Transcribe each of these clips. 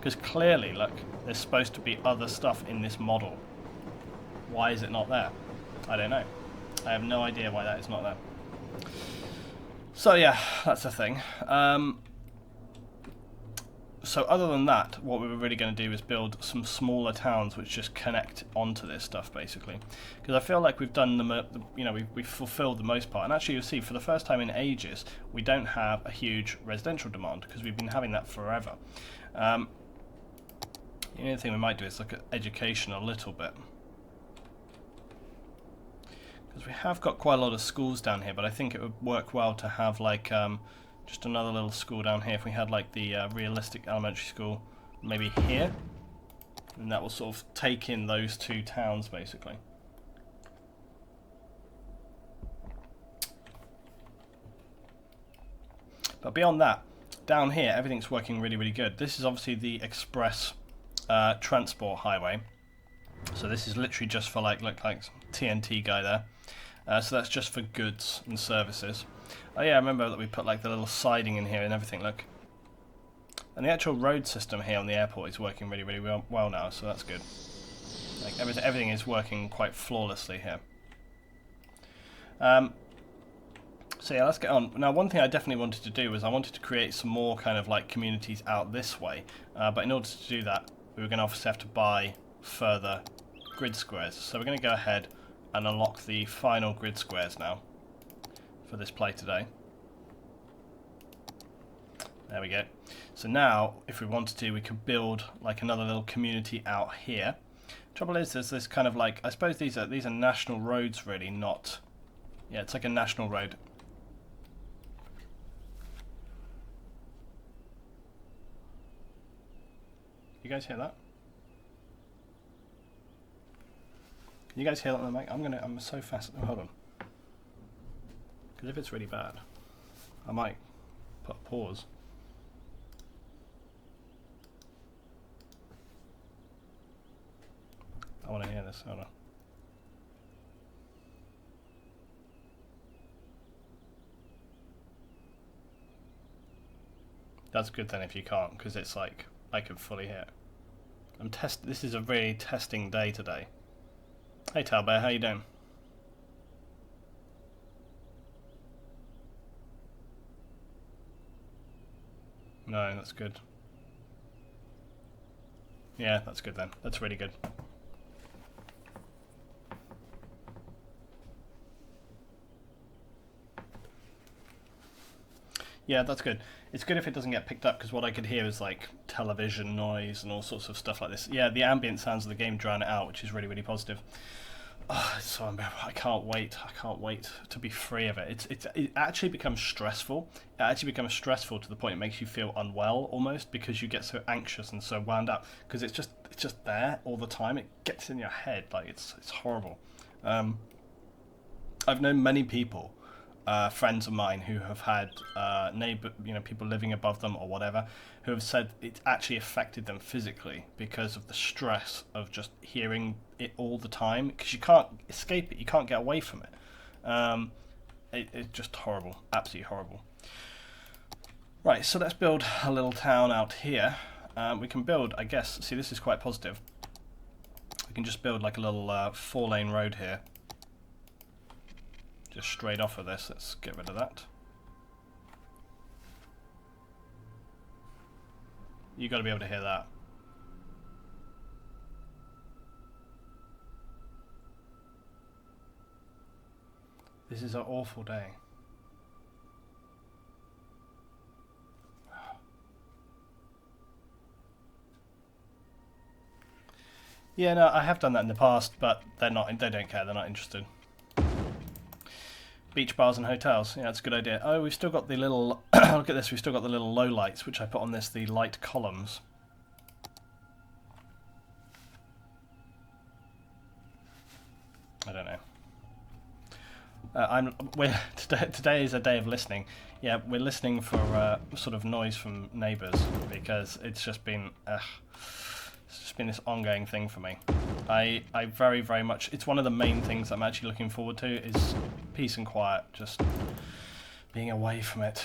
Because clearly, look, there's supposed to be other stuff in this model. Why is it not there? I don't know. I have no idea why that is not there. So yeah, that's the thing. So other than that, what we were really going to do is build some smaller towns which just connect onto this stuff, basically. Because I feel like we've done we've fulfilled the most part. And actually, you'll see, for the first time in ages, we don't have a huge residential demand, because we've been having that forever. The only thing we might do is look at education a little bit. Because we have got quite a lot of schools down here, but I think it would work well to have like just another little school down here. If we had like the realistic elementary school maybe here, and that will sort of take in those two towns basically. But beyond that, down here everything's working really, really good. This is obviously the express transport highway. So this is literally just for like TNT guy there. So that's just for goods and services. Oh yeah, I remember that we put like the little siding in here and everything, look. And the actual road system here on the airport is working really, really well now, so that's good. Like everything is working quite flawlessly here. So yeah, let's get on. Now, one thing I definitely wanted to do was I wanted to create some more kind of like communities out this way. But in order to do that, we were going to obviously have to buy further grid squares. So we're going to go ahead and unlock the final grid squares now for this play today. There we go. So now, if we wanted to, we could build like another little community out here. Trouble is, there's this kind of like, I suppose these are national roads really, not, yeah, it's like a national road. You guys hear that? Can you guys hear that on the mic? I'm so fast. Oh, hold on. Because if it's really bad, I might put a pause. I want to hear this. Hold on. That's good then if you can't, because it's like I can fully hear it. This is a really testing day today. Hey Talbear, how you doing? No, that's good. Yeah, that's good then. That's really good. Yeah, that's good. It's good if it doesn't get picked up, because what I could hear is like television noise and all sorts of stuff like this. Yeah, the ambient sounds of the game drown it out, which is really, really positive. Oh, it's so unbearable. I can't wait. I can't wait to be free of it. It actually becomes stressful. It actually becomes stressful to the point it makes you feel unwell almost, because you get so anxious and so wound up, because it's just there all the time. It gets in your head. Like it's horrible. I've known many people, friends of mine, who have had people living above them or whatever, who have said it's actually affected them physically because of the stress of just hearing it all the time, because you can't escape it, you can't get away from it. It's just horrible, absolutely horrible. Right, so let's build a little town out here. We can build, I guess, see, this is quite positive. We can just build like a little 4-lane road here. Just straight off of this. Let's get rid of that. You got to be able to hear that. This is an awful day. Yeah, no, I have done that in the past, but they're not. They don't care. They're not interested. Beach bars and hotels. Yeah, that's a good idea. Oh, we've still got the little... look at this. We've still got the little low lights, which I put on this, the light columns. I don't know. Today is a day of listening. Yeah, we're listening for sort of noise from neighbours, because it's just been this ongoing thing for me. I very, very much, it's one of the main things I'm actually looking forward to, is peace and quiet, just being away from it.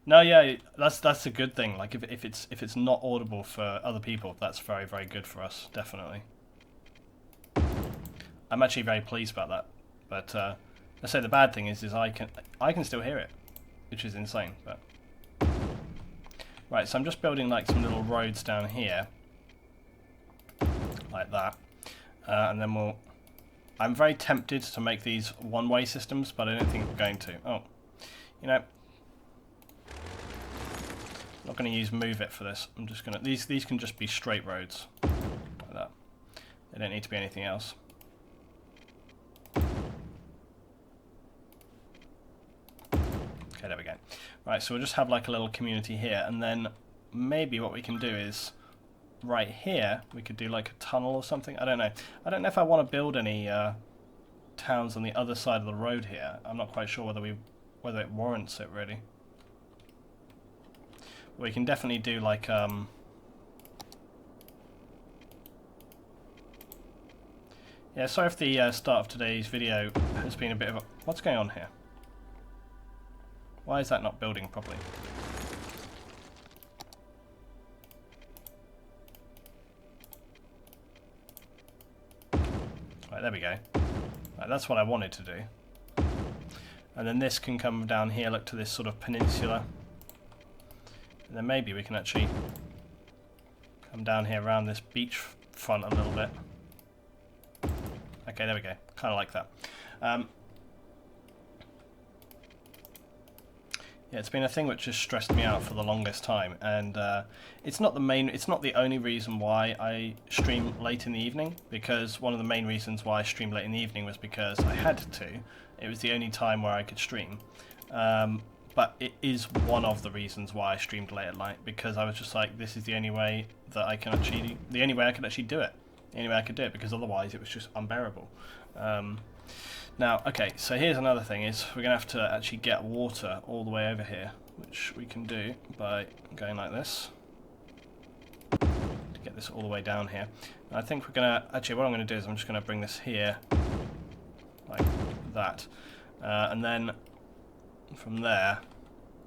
No, yeah, that's a good thing. Like if it's not audible for other people, that's very, very good for us, definitely. I'm actually very pleased about that. But I say the bad thing is I can still hear it, which is insane. But right, so I'm just building like some little roads down here, like that, and then we'll. I'm very tempted to make these one-way systems, but I don't think we're going to. Oh, you know. I'm not going to use move it for this. I'm just going to these can just be straight roads like that. They don't need to be anything else. Okay, there we go. Right, so we'll just have like a little community here, and then maybe what we can do is right here we could do like a tunnel or something. I don't know. I don't know if I want to build any towns on the other side of the road here. I'm not quite sure whether it warrants it really. We can definitely do like yeah, sorry if the start of today's video has been a bit of a... What's going on here? Why is that not building properly? Right, there we go. Right, that's what I wanted to do. And then this can come down here, look to this sort of peninsula. And then maybe we can actually come down here around this beach front a little bit. Okay, there we go. Kind of like that. Yeah, it's been a thing which has stressed me out for the longest time, and it's not the only reason why I stream late in the evening, because one of the main reasons why I streamed late in the evening was because I had to. It was the only time where I could stream. But it is one of the reasons why I streamed late at night, because I was just like, this is the only way that I can actually, the only way I could actually do it. The only way I could do it, because otherwise it was just unbearable. Now, okay, so here's another thing, is we're going to have to actually get water all the way over here, which we can do by going like this, to get this all the way down here. And I think we're going to, actually what I'm going to do is I'm just going to bring this here, like that, and then from there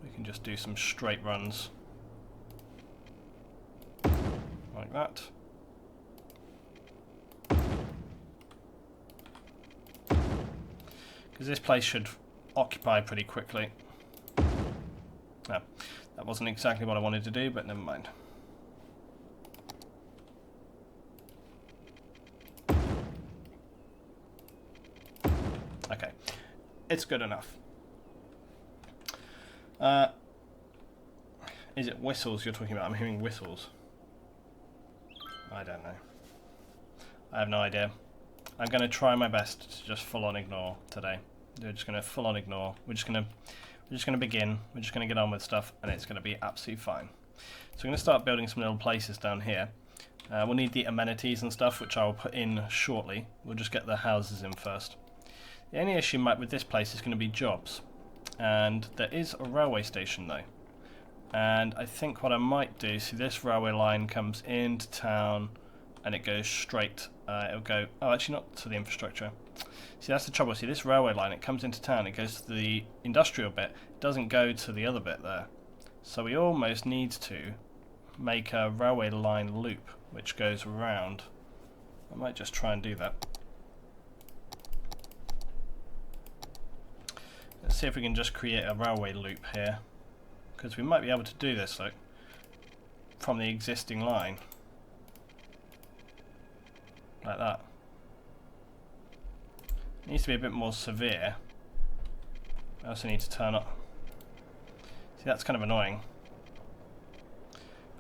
we can just do some straight runs like that. Because this place should occupy pretty quickly. No, that wasn't exactly what I wanted to do, but never mind. Okay, it's good enough. Is it whistles you're talking about? I'm hearing whistles. I don't know. I have no idea. I'm going to try my best to just full on ignore today. We're just going to full on ignore. We're just going to begin. We're just going to get on with stuff, and it's going to be absolutely fine. So I'm going to start building some little places down here. We'll need the amenities and stuff, which I will put in shortly. We'll just get the houses in first. The only issue with this place is going to be jobs. And there is a railway station though. And I think what I might do, see this railway line comes into town and it goes straight, it'll go, oh actually not to the infrastructure. See that's the trouble, see this railway line, it comes into town, it goes to the industrial bit, it doesn't go to the other bit there. So we almost need to make a railway line loop which goes around. I might just try and do that. Let's see if we can just create a railway loop here, because we might be able to do this like from the existing line, like that. It needs to be a bit more severe. I also need to turn up. See, that's kind of annoying.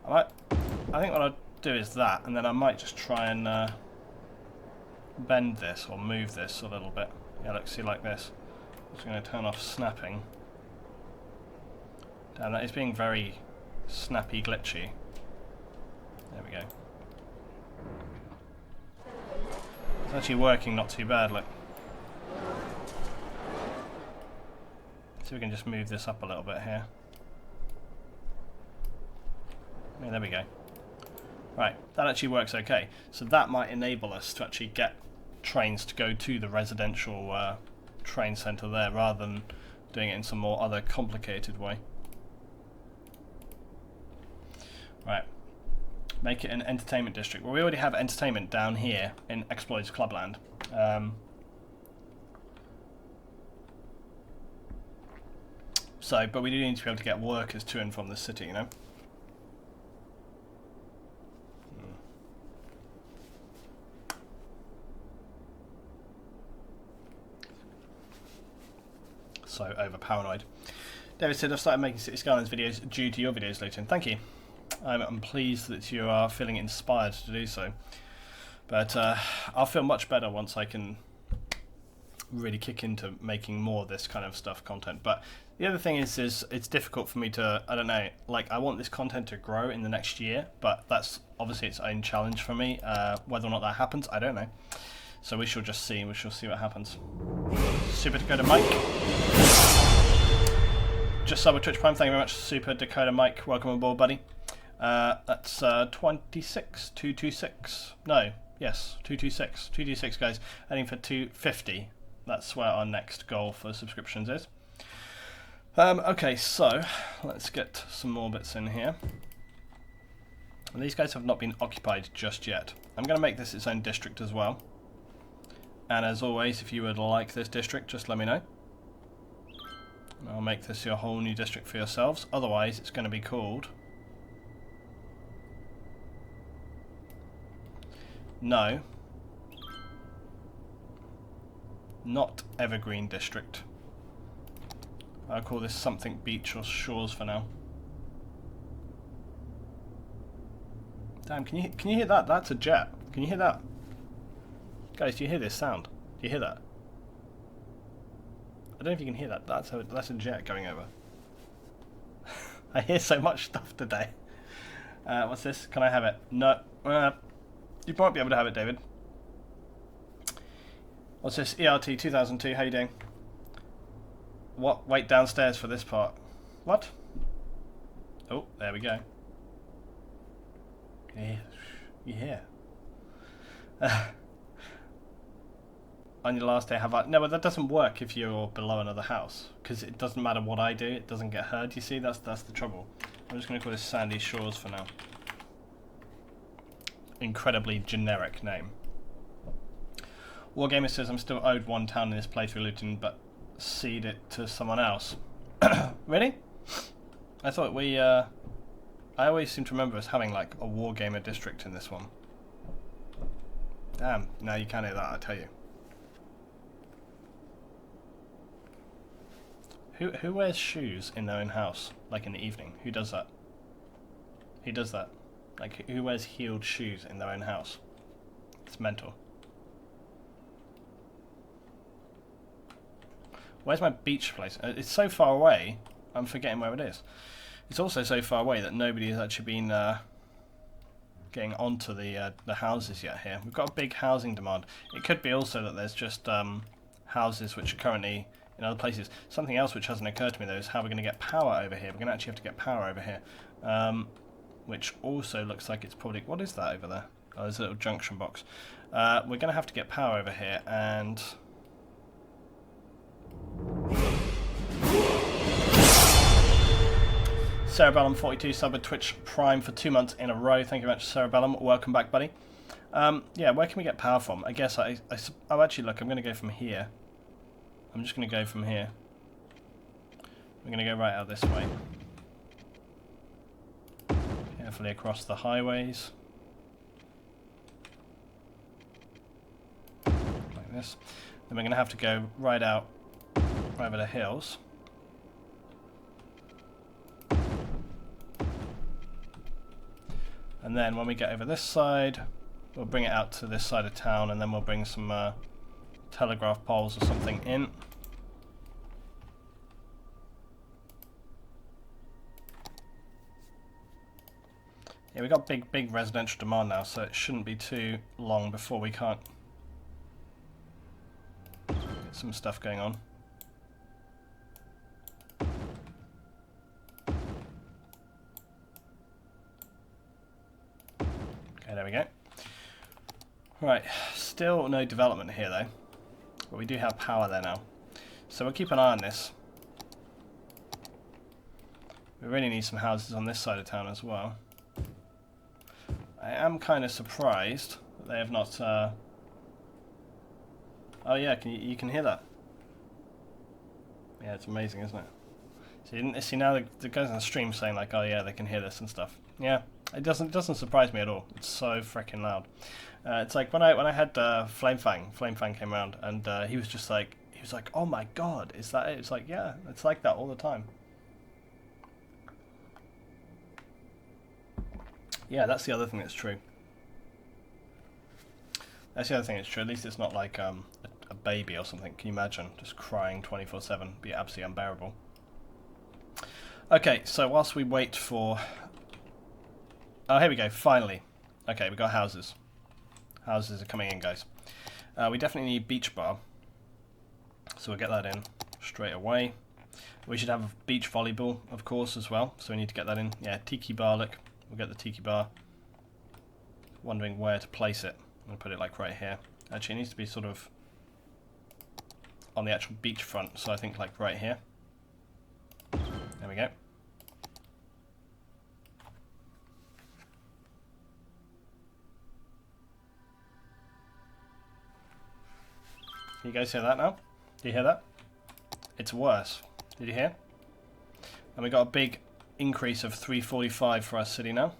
I think what I'll do is that, and then I might just try and bend this or move this a little bit. Yeah, let's see, like this. I'm just going to turn off snapping. Damn, that is being very snappy, glitchy. There we go. It's actually working not too bad, look. See if we can just move this up a little bit here. Yeah, there we go. Right, that actually works okay. So that might enable us to actually get trains to go to the residential train centre there, rather than doing it in some more other complicated way. Right. Make it an entertainment district. Well, we already have entertainment down here in Exploits Clubland. But we do need to be able to get workers to and from the city, you know? So over paranoid. David said, I've started making City Skylines videos due to your videos, Luton. Thank you. I'm pleased that you are feeling inspired to do so. But I'll feel much better once I can really kick into making more of this kind of stuff, content. But the other thing is it's difficult for me to, I don't know, like I want this content to grow in the next year, but that's obviously its own challenge for me. Whether or not that happens, I don't know. So we shall just see. We shall see what happens. Super Dakota Mike. Just sub a Twitch Prime. Thank you very much, Super Dakota Mike. Welcome aboard, buddy. That's 226. No, yes, 226. 226, guys. Heading for 250. That's where our next goal for subscriptions is. Okay, so let's get some more bits in here. And these guys have not been occupied just yet. I'm going to make this its own district as well. And as always, if you would like this district, just let me know. I'll make this your whole new district for yourselves. Otherwise, it's going to be called... No. Not Evergreen District. I'll call this something Beach or Shores for now. Damn, can you hear that? That's a jet. Can you hear that? Guys, do you hear this sound? Do you hear that? I don't know if you can hear that. That's a jet going over. I hear so much stuff today. What's this? Can I have it? No. You might be able to have it, David. What's this? ERT 2002. How you doing? What? Wait downstairs for this part. What? Oh, there we go. Yeah. You hear? On your last day, have I... No, but that doesn't work if you're below another house, because it doesn't matter what I do, it doesn't get heard, you see? That's the trouble. I'm just going to call this Sandy Shores for now. Incredibly generic name. Wargamer says, I'm still owed one town in this playthrough, Luton, but cede it to someone else. Really? I thought we... I always seem to remember us having, like, a Wargamer district in this one. Damn, now you can't hear that, I tell you. Who wears shoes in their own house, like in the evening? Who does that? Who does that? Like, who wears heeled shoes in their own house? It's mental. Where's my beach place? It's so far away, I'm forgetting where it is. It's also so far away that nobody has actually been getting onto the houses yet here. We've got a big housing demand. It could be also that there's just houses which are currently in other places. Something else which hasn't occurred to me though is how we're going to get power over here. We're going to actually have to get power over here. Which also looks like it's probably... What is that over there? Oh, there's a little junction box. We're going to have to get power over here and... Cerebellum 42 sub at Twitch Prime for 2 months in a row. Thank you very much, Cerebellum. Welcome back, buddy. Yeah, where can we get power from? I guess oh, actually, look, I'm going to go from here. I'm just going to go from here. We're going to go right out this way. Carefully across the highways. Like this. Then we're going to have to go right out over the hills. And then when we get over this side, we'll bring it out to this side of town, and then we'll bring some telegraph poles or something in. Yeah, we've got big residential demand now, so it shouldn't be too long before we can't get some stuff going on. Okay, there we go. Right, still no development here though, but we do have power there now. So we'll keep an eye on this. We really need some houses on this side of town as well. I am kind of surprised that they have not... Oh yeah, you can hear that. Yeah, it's amazing, isn't it? So you didn't see now the guys on the stream saying like, oh yeah, they can hear this and stuff. Yeah, it doesn't surprise me at all. It's so freaking loud. It's like when I had Flamefang came around, and he was like, oh my god, is that it? It's like, yeah, it's like that all the time. Yeah, that's the other thing that's true. That's the other thing that's true. At least it's not like a baby or something. Can you imagine just crying 24/7? Be absolutely unbearable. Okay, so whilst we wait for... Oh, here we go, finally. Okay, we got houses. Houses are coming in, guys. We definitely need beach bar. So we'll get that in straight away. We should have beach volleyball, of course, as well. So we need to get that in. Yeah, tiki bar, look. We'll get the tiki bar. Wondering where to place it. I'm going to put it like right here. Actually, it needs to be sort of on the actual beach front. So I think like right here. There we go. Can you guys hear that now? Do you hear that? It's worse. Did you hear? And we got a big increase of 345 for our city now.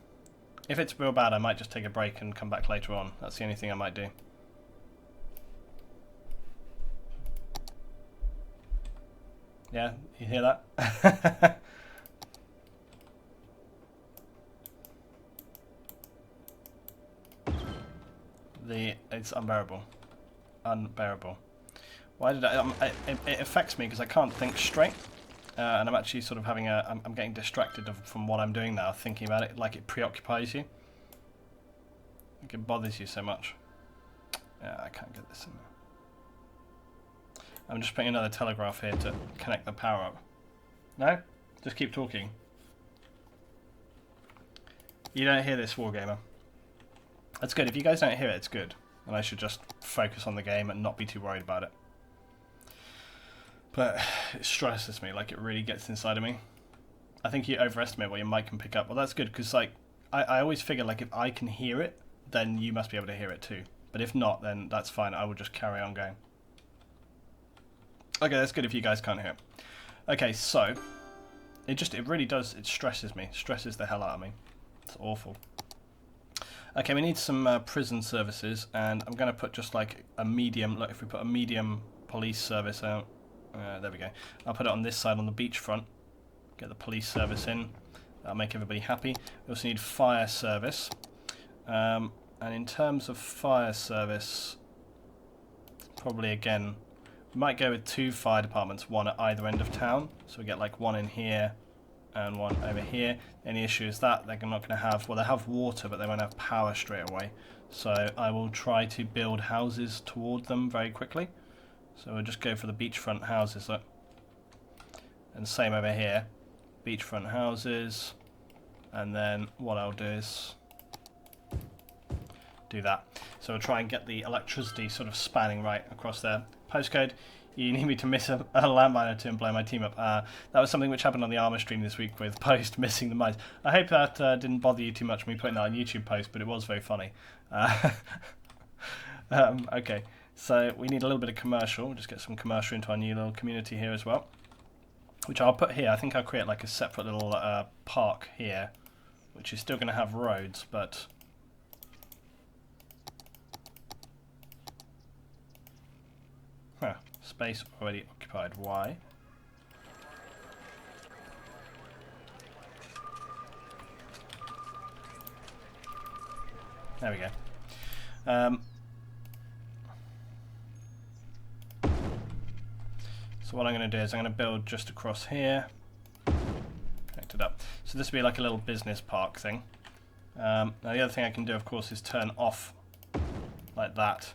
If it's real bad, I might just take a break and come back later on. That's the only thing I might do. Yeah, you hear that? It's unbearable. Unbearable. Why did it affects me because I can't think straight, and I'm actually sort of having I'm getting distracted from what I'm doing now, thinking about it, like it preoccupies you. Like it bothers you so much. Yeah, I can't get this in there. I'm just putting another telegraph here to connect the power up. No? Just keep talking. You don't hear this, Wargamer. That's good. If you guys don't hear it, it's good. And I should just focus on the game and not be too worried about it. But it stresses me, like it really gets inside of me. I think you overestimate what your mic can pick up. Well, that's good, because like I always figure like if I can hear it, then you must be able to hear it too. But if not, then that's fine. I will just carry on going. Okay, that's good if you guys can't hear it. Okay, so it really does, it stresses me. It stresses the hell out of me. It's awful. Okay, we need some prison services, and I'm going to put just like a medium, look, if we put a medium police service out, there we go. I'll put it on this side on the beachfront, get the police service in, that'll make everybody happy. We also need fire service, and in terms of fire service, probably again, we might go with 2 fire departments, one at either end of town, so we get like one in here, and one over here. Any issue is that they're not going to have, well, they have water, but they won't have power straight away. So I will try to build houses toward them very quickly. So we'll just go for the beachfront houses, look. And same over here, beachfront houses. And then what I'll do is do that. So we'll try and get the electricity sort of spanning right across there. Postcode. You need me to miss a landmine or two and blow my team up. That was something which happened on the Armour stream this week with Post missing the mines. I hope that didn't bother you too much me putting that on YouTube Post, but it was very funny. Okay, so we need a little bit of commercial. We'll just get some commercial into our new little community here as well, which I'll put here. I think I'll create like a separate little park here, which is still going to have roads, but... Huh. Space already occupied. Why? There we go. So what I'm going to do is I'm going to build just across here. Connect it up. So this will be like a little business park thing. Now the other thing I can do, of course, is turn off like that.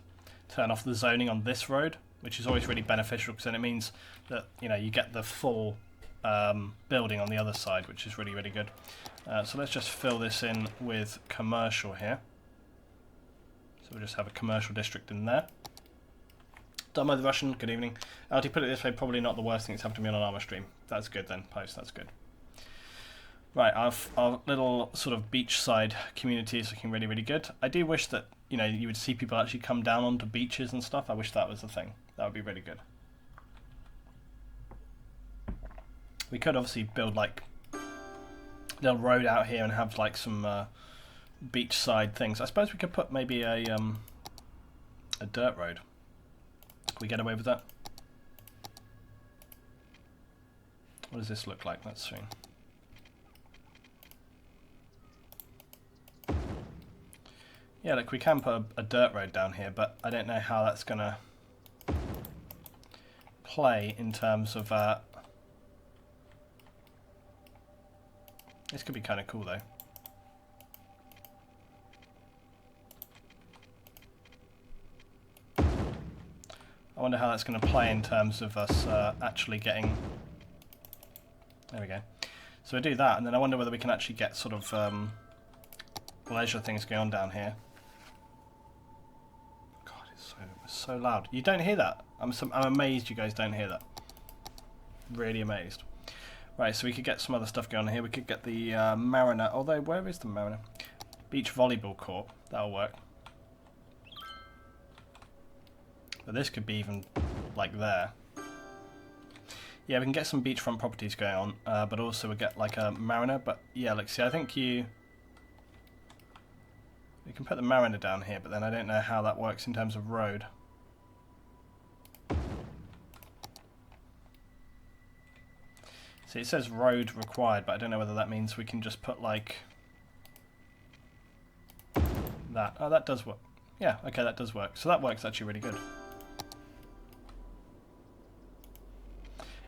Turn off the zoning on this road, which is always really beneficial because then it means that, you know, you get the full building on the other side, which is really, really good. So let's just fill this in with commercial here. So we'll just have a commercial district in there. Done by the Russian, good evening. To put it this way, probably not the worst thing that's happened to me on an Armour stream. That's good then, Post, that's good. Right, our little sort of beachside community is looking really, really good. I do wish that, you know, you would see people actually come down onto beaches and stuff. I wish that was the thing. That would be really good. We could obviously build like a little road out here and have like some beachside things. I suppose we could put maybe a dirt road. Can we get away with that? What does this look like? Let's see. Yeah, look, we can put a dirt road down here, but I don't know how that's going to play in terms of... This could be kind of cool, though. I wonder how that's going to play in terms of us actually getting... There we go. So we do that, and then I wonder whether we can actually get sort of leisure things going on down here. God, it's so loud. You don't hear that? I'm amazed you guys don't hear that. Really amazed. Right, so we could get some other stuff going on here. We could get the Mariner. Although, where is the Mariner? Beach volleyball court. That'll work. But this could be even like there. Yeah, we can get some beachfront properties going on, but also we get like a Mariner. But yeah, look, see, I think we can put the Mariner down here, but then I don't know how that works in terms of road. See, it says road required, but I don't know whether that means we can just put like that. Oh, that does work. Yeah, okay, that does work. So that works actually really good.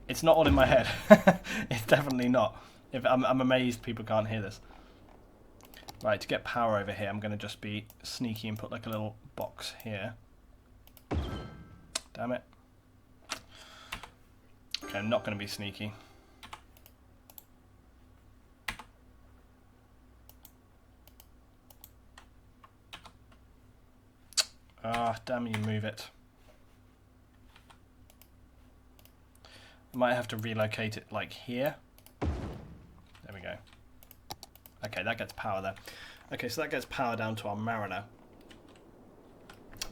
It's not all in my head. It's definitely not. I'm amazed people can't hear this. Right, to get power over here, I'm going to just be sneaky and put like a little box here. Damn it. Okay, I'm not going to be sneaky. Ah, damn you, move it. I might have to relocate it like here. There we go. Okay, that gets power there. Okay, so that gets power down to our Mariner.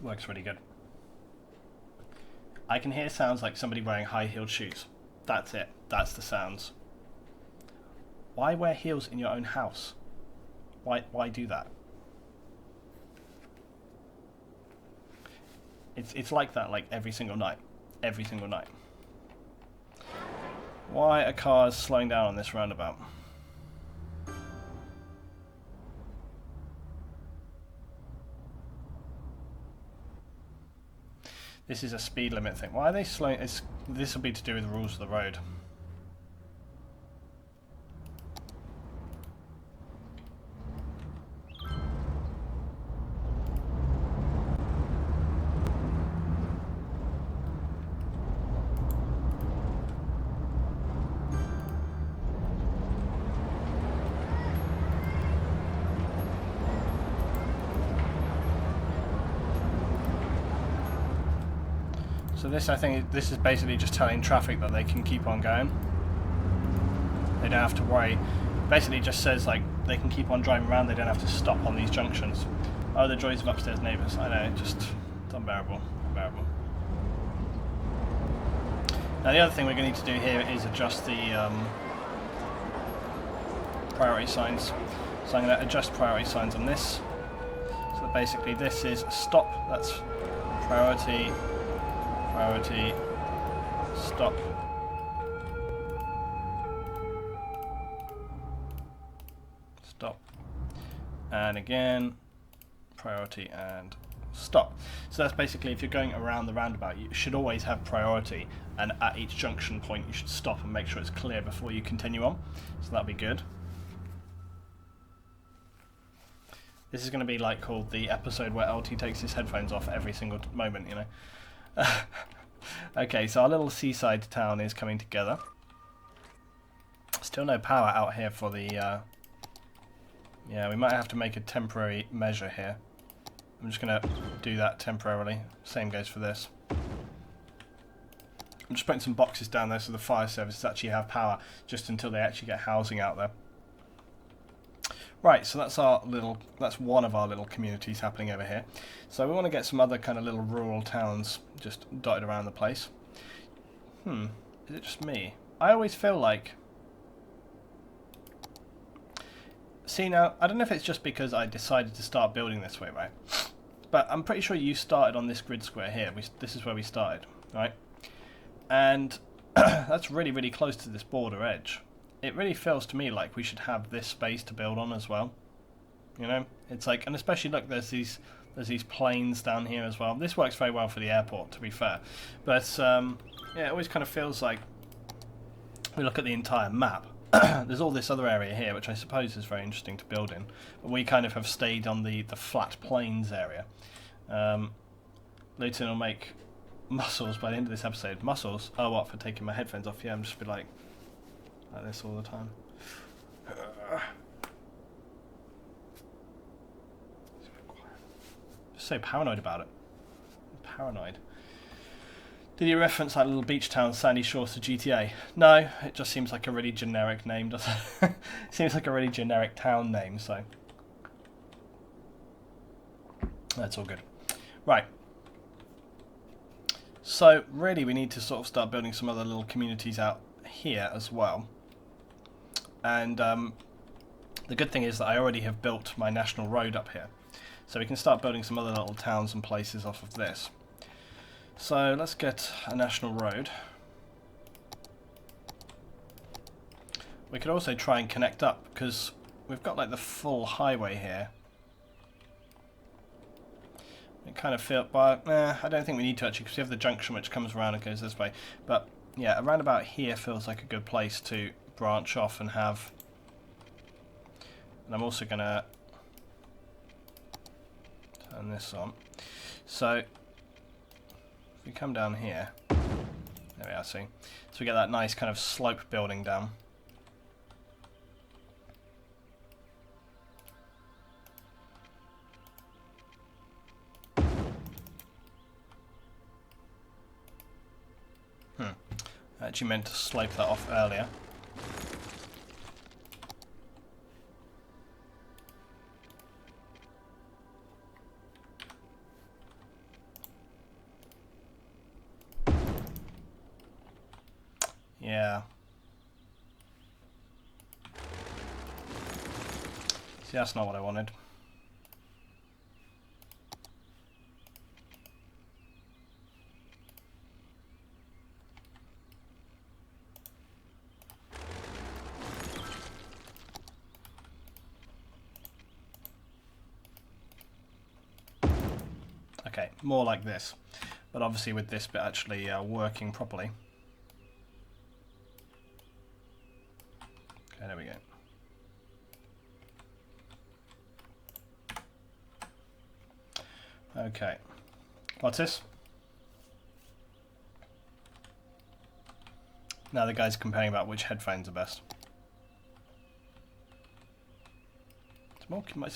Works really good. I can hear sounds like somebody wearing high-heeled shoes. That's it. That's the sounds. Why wear heels in your own house? Why do that? It's like that like every single night. Every single night. Why are cars slowing down on this roundabout? This is a speed limit thing. Why are they slowing? This will be to do with the rules of the road. So this, I think, this is basically just telling traffic that they can keep on going. They don't have to worry. Basically just says like they can keep on driving around, they don't have to stop on these junctions. Oh, the joys of upstairs neighbours. I know, just it's unbearable. Unbearable. Now the other thing we're going to need to do here is adjust the priority signs. So I'm going to adjust priority signs on this. So that basically this is stop, that's priority, priority, stop. Stop. And again, priority and stop. So that's basically if you're going around the roundabout, you should always have priority, and at each junction point you should stop and make sure it's clear before you continue on. So that'll be good. This is going to be like called the episode where LT takes his headphones off every single moment, you know. Okay, so our little seaside town is coming together. Still no power out here for the... yeah, we might have to make a temporary measure here. I'm just going to do that temporarily. Same goes for this. I'm just putting some boxes down there so the fire services actually have power just until they actually get housing out there. Right, so that's one of our little communities happening over here. So we want to get some other kind of little rural towns just dotted around the place. Is it just me? I always feel like... See now, I don't know if it's just because I decided to start building this way, right? But I'm pretty sure you started on this grid square here. This is where we started, right? And that's really, really close to this border edge. It really feels to me like we should have this space to build on as well. You know, it's like, and especially look, there's these plains down here as well. This works very well for the airport, to be fair. But yeah, it always kind of feels like we look at the entire map. There's all this other area here, which I suppose is very interesting to build in. But we kind of have stayed on the flat plains area. Luton will make muscles by the end of this episode. Muscles? Oh, what, for taking my headphones off? Yeah, I'm just be like this all the time. Just so paranoid about it. I'm paranoid. Did you reference that little beach town, Sandy Shores, to GTA? No, it just seems like a really generic name, doesn't it? It seems like a really generic town name, so... That's all good. Right. So, really, we need to sort of start building some other little communities out here as well. And the good thing is that I already have built my national road up here. So we can start building some other little towns and places off of this. So let's get a national road. We could also try and connect up, because we've got like the full highway here. It kind of feels, but I don't think we need to actually, because we have the junction which comes around and goes this way. But yeah, around about here feels like a good place to branch off and have. And I'm also going to turn this on. So if we come down here, there we are, see. So we get that nice kind of slope building down. I actually meant to slope that off earlier. Yeah. See, that's not what I wanted. Okay, more like this, but obviously with this bit actually working properly. Okay, there we go. Okay, what's this? Now the guy's comparing about which headphones are best. It's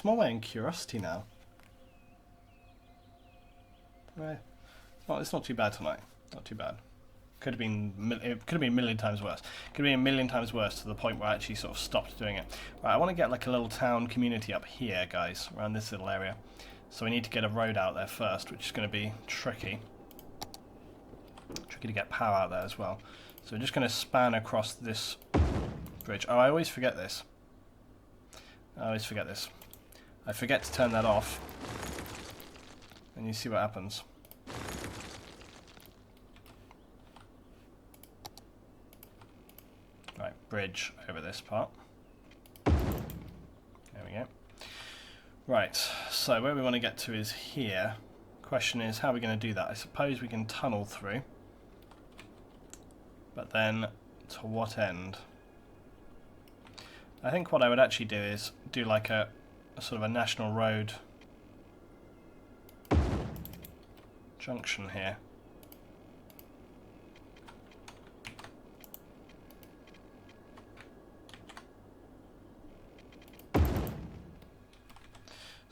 more my own curiosity now. It's not too bad tonight. Not too bad. It could have been a million times worse. Could have been a million times worse to the point where I actually sort of stopped doing it. Right, I want to get like a little town community up here, guys, around this little area. So we need to get a road out there first, which is going to be tricky. Tricky to get power out there as well. So we're just going to span across this bridge. Oh, I always forget this. I forget to turn that off. And you see what happens. Right, bridge over this part. There we go. Right, so where we want to get to is here. Question is, how are we going to do that? I suppose we can tunnel through. But then, to what end? I think what I would actually do is do like a sort of a national road junction here.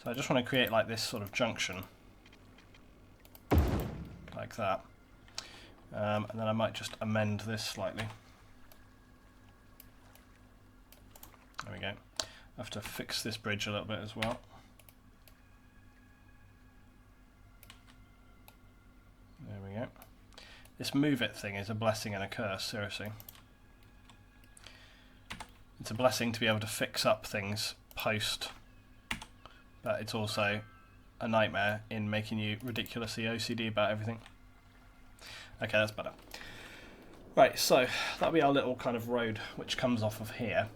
So I just want to create like this sort of junction, like that, and then I might just amend this slightly. There we go. I have to fix this bridge a little bit as well. There we go. This move it thing is a blessing and a curse, seriously. It's a blessing to be able to fix up things post, but it's also a nightmare in making you ridiculously OCD about everything. Okay, that's better. Right, so that'll be our little kind of road which comes off of here.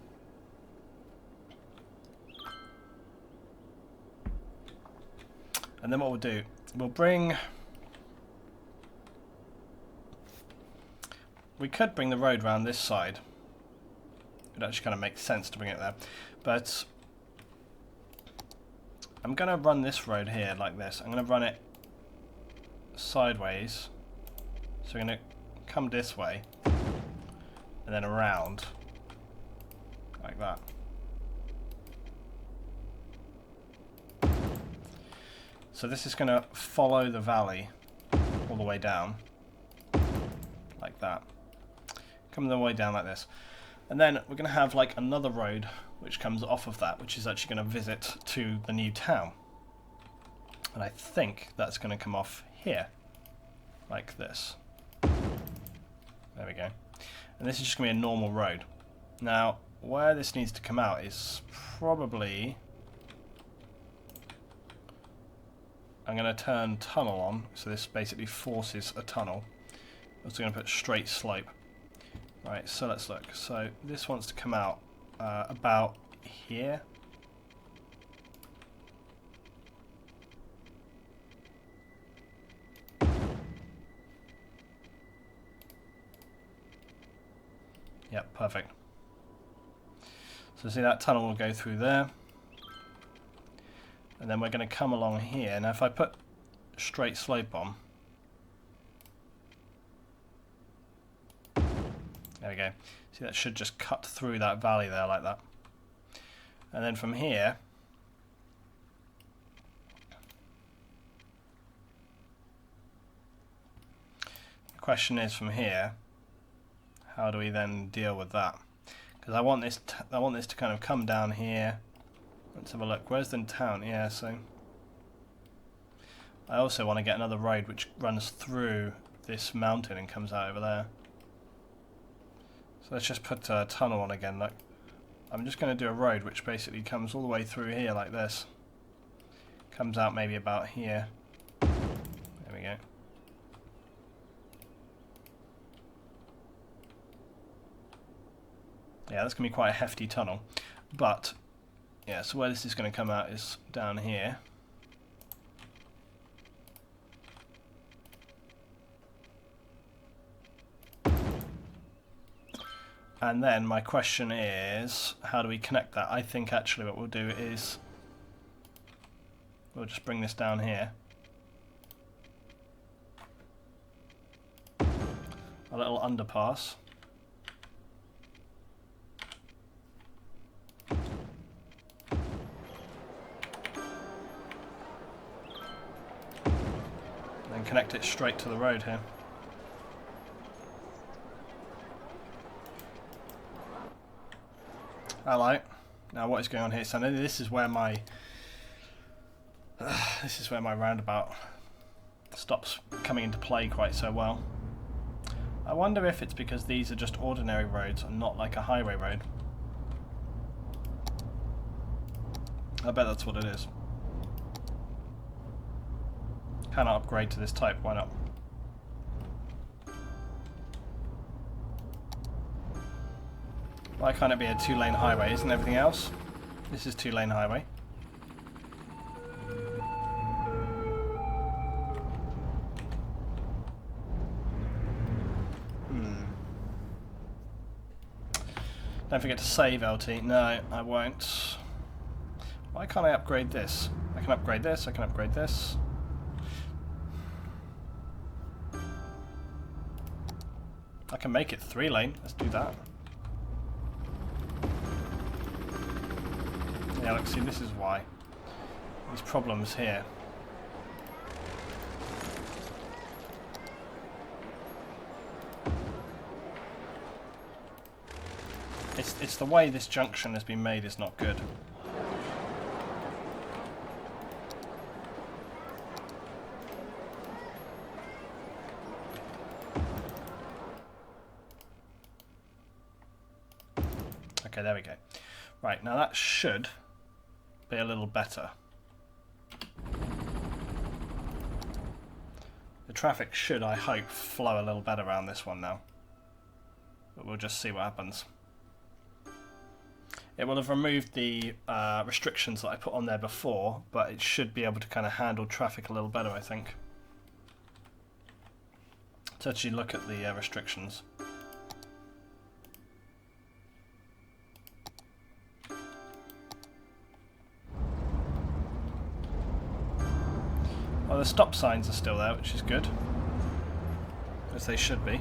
And then what we'll do, we'll bring... We could bring the road around this side. It actually kind of makes sense to bring it there. But I'm going to run this road here like this. I'm going to run it sideways. So we're going to come this way and then around like that. So this is going to follow the valley all the way down like that. Come the way down like this. And then we're going to have like another road which comes off of that, which is actually going to visit to the new town. And I think that's going to come off here, like this. There we go. And this is just going to be a normal road. Now, where this needs to come out is probably... I'm going to turn tunnel on, so this basically forces a tunnel. I'm also going to put straight slope. Right, so let's look. So this wants to come out about here. Yep, perfect. So see, that tunnel will go through there. And then we're going to come along here. Now if I put straight slope on, there we go. See, that should just cut through that valley there like that. And then from here, the question is from here, how do we then deal with that? Because I want this to kind of come down here. Let's have a look. Where's the town? Yeah, so I also want to get another road which runs through this mountain and comes out over there. So let's just put a tunnel on again. Like, I'm just going to do a road which basically comes all the way through here like this. Comes out maybe about here. There we go. Yeah, that's going to be quite a hefty tunnel. But, yeah, so where this is going to come out is down here. And then my question is, how do we connect that? I think actually what we'll do is, we'll just bring this down here. A little underpass. And connect it straight to the road here. Hello. Now what is going on here? So this is where my roundabout stops coming into play quite so well. I wonder if it's because these are just ordinary roads and not like a highway road. I bet that's what it is. Cannot upgrade to this type, why not? Why can't it be a 2-lane highway? Isn't everything else? This is 2-lane highway. Don't forget to save, LT. No, I won't. Why can't I upgrade this? I can upgrade this, I can upgrade this. I can make it 3-lane. Let's do that. Yeah, look, see, this is why. These problems here. It's the way this junction has been made is not good. Okay, there we go. Right, now that should be a little better. The traffic should, I hope, flow a little better around this one now. But we'll just see what happens. It will have removed the restrictions that I put on there before, but it should be able to kind of handle traffic a little better, I think. Let's actually look at the restrictions. Well, the stop signs are still there, which is good, as they should be.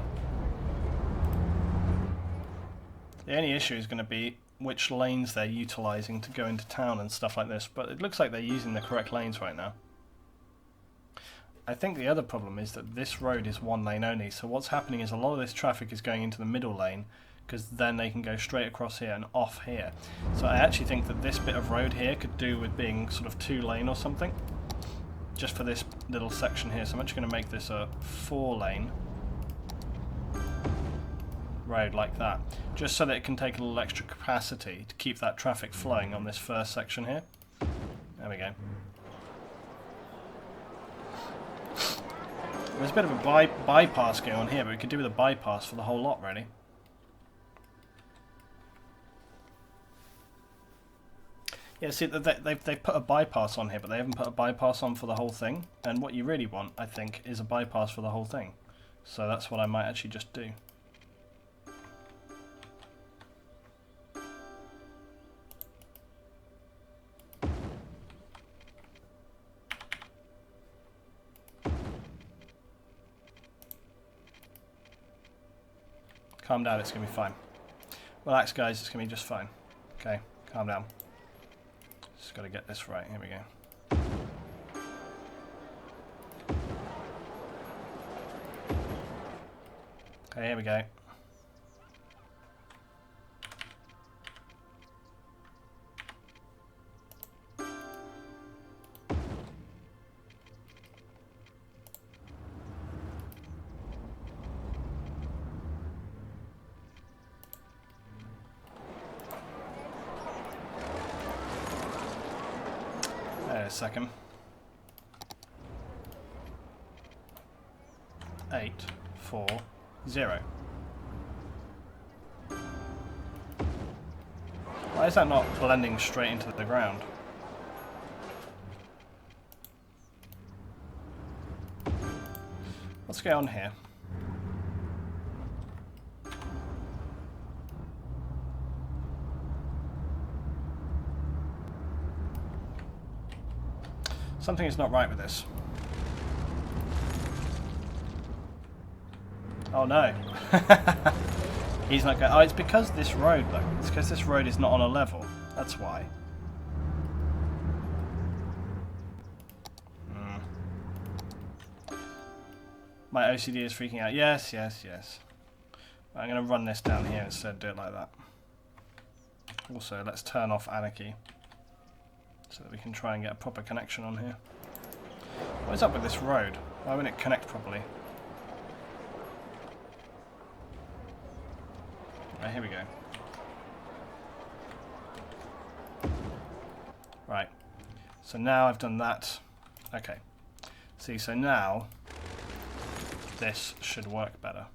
The only issue is going to be which lanes they're utilising to go into town and stuff like this, but it looks like they're using the correct lanes right now. I think the other problem is that this road is one lane only, so what's happening is a lot of this traffic is going into the middle lane, because then they can go straight across here and off here. So I actually think that this bit of road here could do with being sort of 2 lane or something, just for this little section here. So I'm actually going to make this a 4 lane road like that, just so that it can take a little extra capacity to keep that traffic flowing on this first section here. There we go. There's a bit of a bypass going on here, but we could do with a bypass for the whole lot, really. Yeah, see, they've put a bypass on here, but they haven't put a bypass on for the whole thing. And what you really want, I think, is a bypass for the whole thing. So that's what I might actually just do. Calm down, it's going to be fine. Relax, guys, it's going to be just fine. Okay, calm down. Just got to get this right. Here we go. Okay, here we go. Second. 8, 4, 0. Why is that not blending straight into the ground? What's going on here? Something is not right with this. Oh no. He's not going. Oh, it's because this road, though. It's because this road is not on a level. That's why. My OCD is freaking out. Yes, yes, yes. I'm going to run this down here instead, do it like that. Also, let's turn off anarchy, so that we can try and get a proper connection on here. What is up with this road? Why won't it connect properly? Right, here we go. Right. So now I've done that. Okay. See, so now this should work better.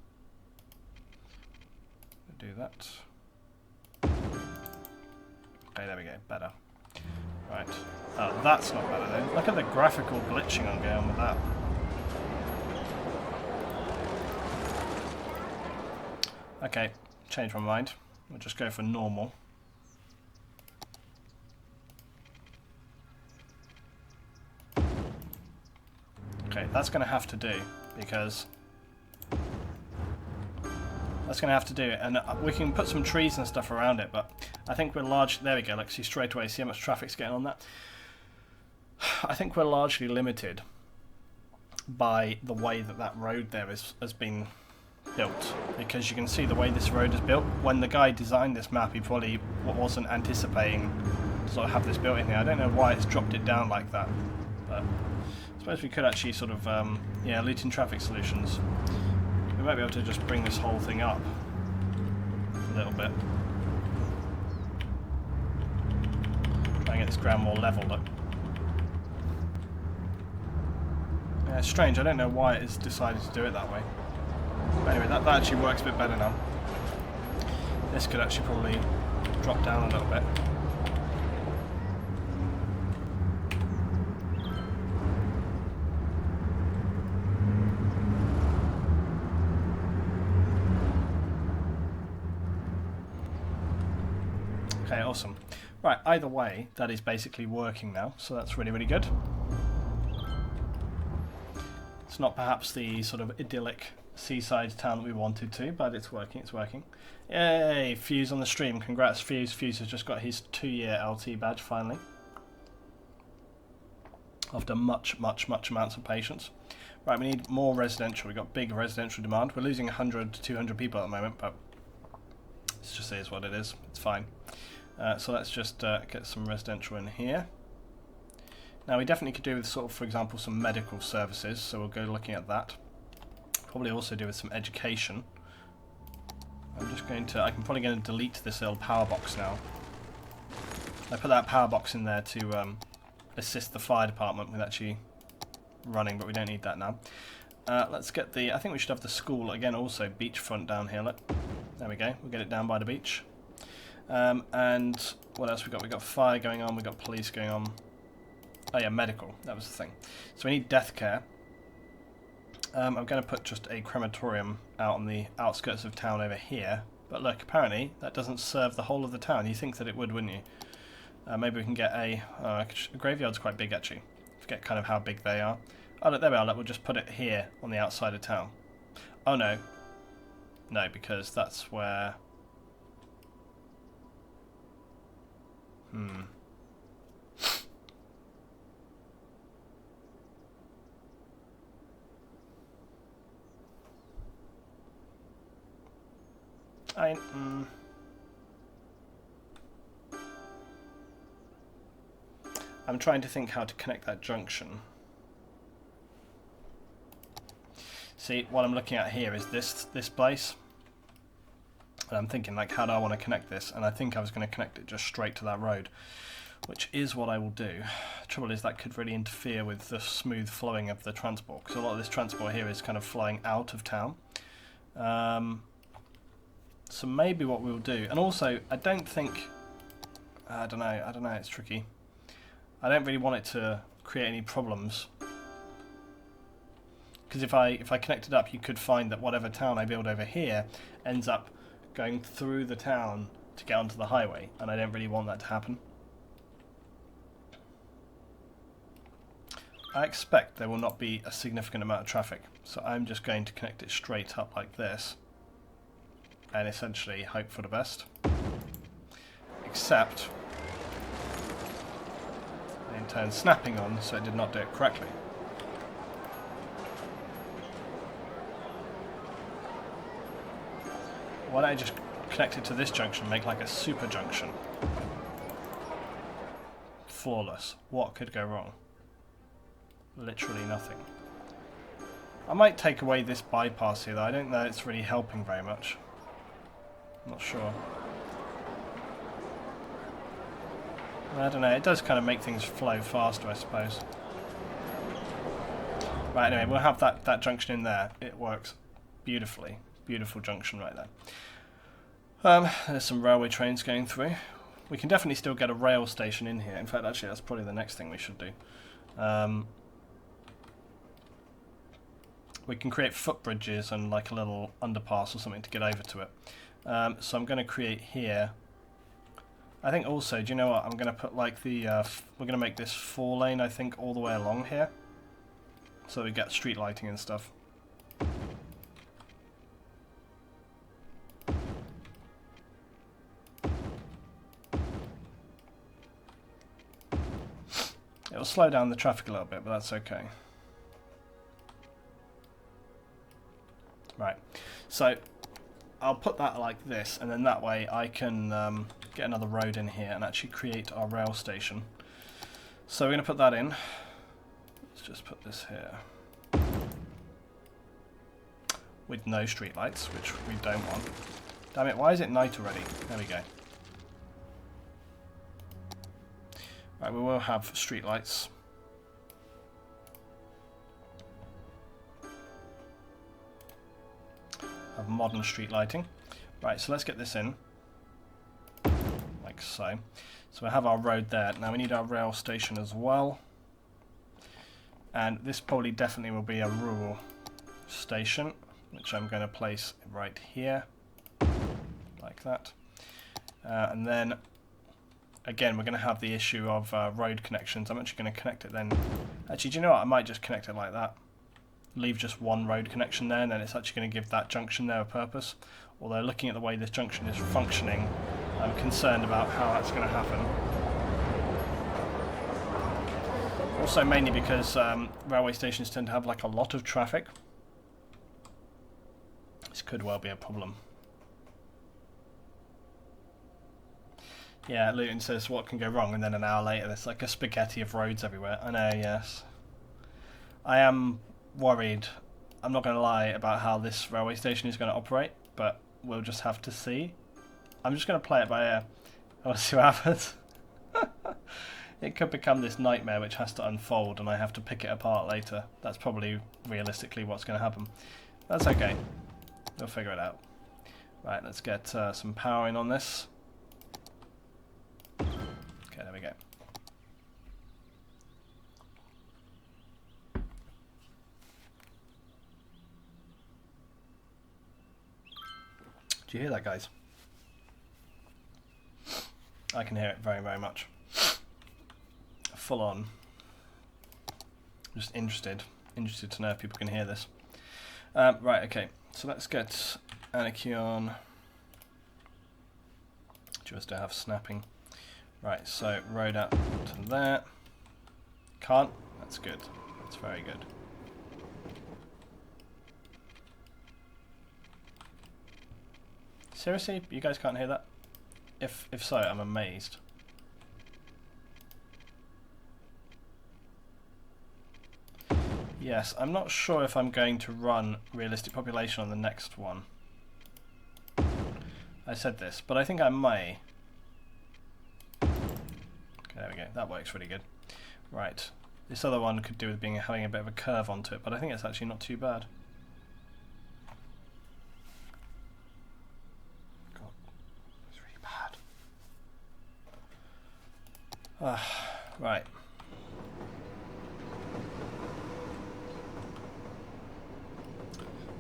Do that. Okay, there we go. Better. Right. Oh, that's not better though. Look at the graphical glitching I'm going with that. Okay, change my mind. We'll just go for normal. Okay, that's going to have to do, because that's going to have to do, and we can put some trees and stuff around it, but I think we're large. There we go. Let's see straight away. See how much traffic's getting on that. I think we're largely limited by the way that that road there has been built, because you can see the way this road is built. When the guy designed this map, he probably wasn't anticipating to sort of have this built in here. I don't know why it's dropped it down like that, but I suppose we could actually sort of yeah, leading traffic solutions. We might be able to just bring this whole thing up a little bit. make this ground more level. Look. Yeah, it's strange. I don't know why it has decided to do it that way. But anyway, that actually works a bit better now. This could actually probably drop down a little bit. Okay, awesome. Right, either way, that is basically working now, so that's really, really good. It's not perhaps the sort of idyllic seaside town that we wanted to, but it's working, it's working. Yay, Fuse on the stream. Congrats, Fuse. Fuse has just got his 2-year LT badge, finally. After much amounts of patience. Right, we need more residential. We've got big residential demand. We're losing 100 to 200 people at the moment, but it just is what it is. It's fine. So let's just get some residential in here. Now we definitely could do with sort of, for example, some medical services, so we'll go looking at that. Probably also do with some education. I'm probably going to delete this little power box now. I put that power box in there to assist the fire department with actually running, but we don't need that now. Let's get I think we should have the school, again, also beachfront down here, look. There we go, we'll get it down by the beach. And what else we got? We got fire going on, we got police going on. Oh yeah, medical, that was the thing. So we need death care. I'm going to put just a crematorium out on the outskirts of town over here. But look, apparently that doesn't serve the whole of the town. You think that it would, wouldn't you? Maybe we can get a graveyard's quite big actually. Forget kind of how big they are. Oh look, there we are. Look, we'll just put it here on the outside of town. Oh no. No, because that's where... I'm trying to think how to connect that junction. See, what I'm looking at here is this place. And I'm thinking, like, how do I want to connect this? And I think I was going to connect it just straight to that road, which is what I will do. The trouble is that could really interfere with the smooth flowing of the transport, because a lot of this transport here is kind of flowing out of town. So maybe what we'll do, and also I don't think, I don't know, it's tricky. I don't really want it to create any problems, because if I connect it up, you could find that whatever town I build over here ends up going through the town to get onto the highway, and I don't really want that to happen. I expect there will not be a significant amount of traffic, so I'm just going to connect it straight up like this, and essentially hope for the best. Except, I in turn snapping on, so it did not do it correctly. Why don't I just connect it to this junction, make like a super junction? Flawless. What could go wrong? Literally nothing. I might take away this bypass here though. I don't know it's really helping very much. I'm not sure. I don't know, it does kind of make things flow faster, I suppose. Right, anyway, we'll have that junction in there. It works beautifully. Beautiful junction right there. There's some railway trains going through. We can definitely still get a rail station in here. In fact, actually, that's probably the next thing we should do. We can create footbridges and like a little underpass or something to get over to it. So I'm going to create here. I think also, do you know what? I'm going to put like the, we're going to make this 4-lane, I think, all the way along here. So we get street lighting and stuff. It'll slow down the traffic a little bit, but that's okay. Right, so I'll put that like this, and then that way I can get another road in here and actually create our rail station. So we're going to put that in. Let's just put this here. With no streetlights, which we don't want. Damn it, why is it night already? There we go. Right, we will have streetlights. Have modern street lighting. Right, so let's get this in. Like so. So we have our road there. Now we need our rail station as well. And this probably definitely will be a rural station, which I'm going to place right here. Like that. And then, again, we're going to have the issue of road connections. I'm actually going to connect it then. Actually, do you know what? I might just connect it like that. Leave just one road connection there, and then it's actually going to give that junction there a purpose. Although looking at the way this junction is functioning, I'm concerned about how that's going to happen. Also mainly because railway stations tend to have like a lot of traffic. This could well be a problem. Yeah, Luton says what can go wrong, and then an hour later there's like a spaghetti of roads everywhere. I know, yes. I am worried, I'm not going to lie, about how this railway station is going to operate, but we'll just have to see. I'm just going to play it by ear. I want to see what happens. It could become this nightmare which has to unfold and I have to pick it apart later. That's probably realistically what's going to happen. That's okay. We'll figure it out. Right, let's get some power in on this. Okay, there we go. Do you hear that, guys? I can hear it very, very much. Full on. Just interested to know if people can hear this. Right, okay. So let's get Anarchy on. Just to have snapping. Right, so road up to there. Can't. That's good. That's very good. Seriously? You guys can't hear that? If so, I'm amazed. Yes, I'm not sure if I'm going to run realistic population on the next one. I said this, but I think I may. Okay, there we go. That works really good. Right. This other one could do with having a bit of a curve onto it, but I think it's actually not too bad. God, it's really bad. Right.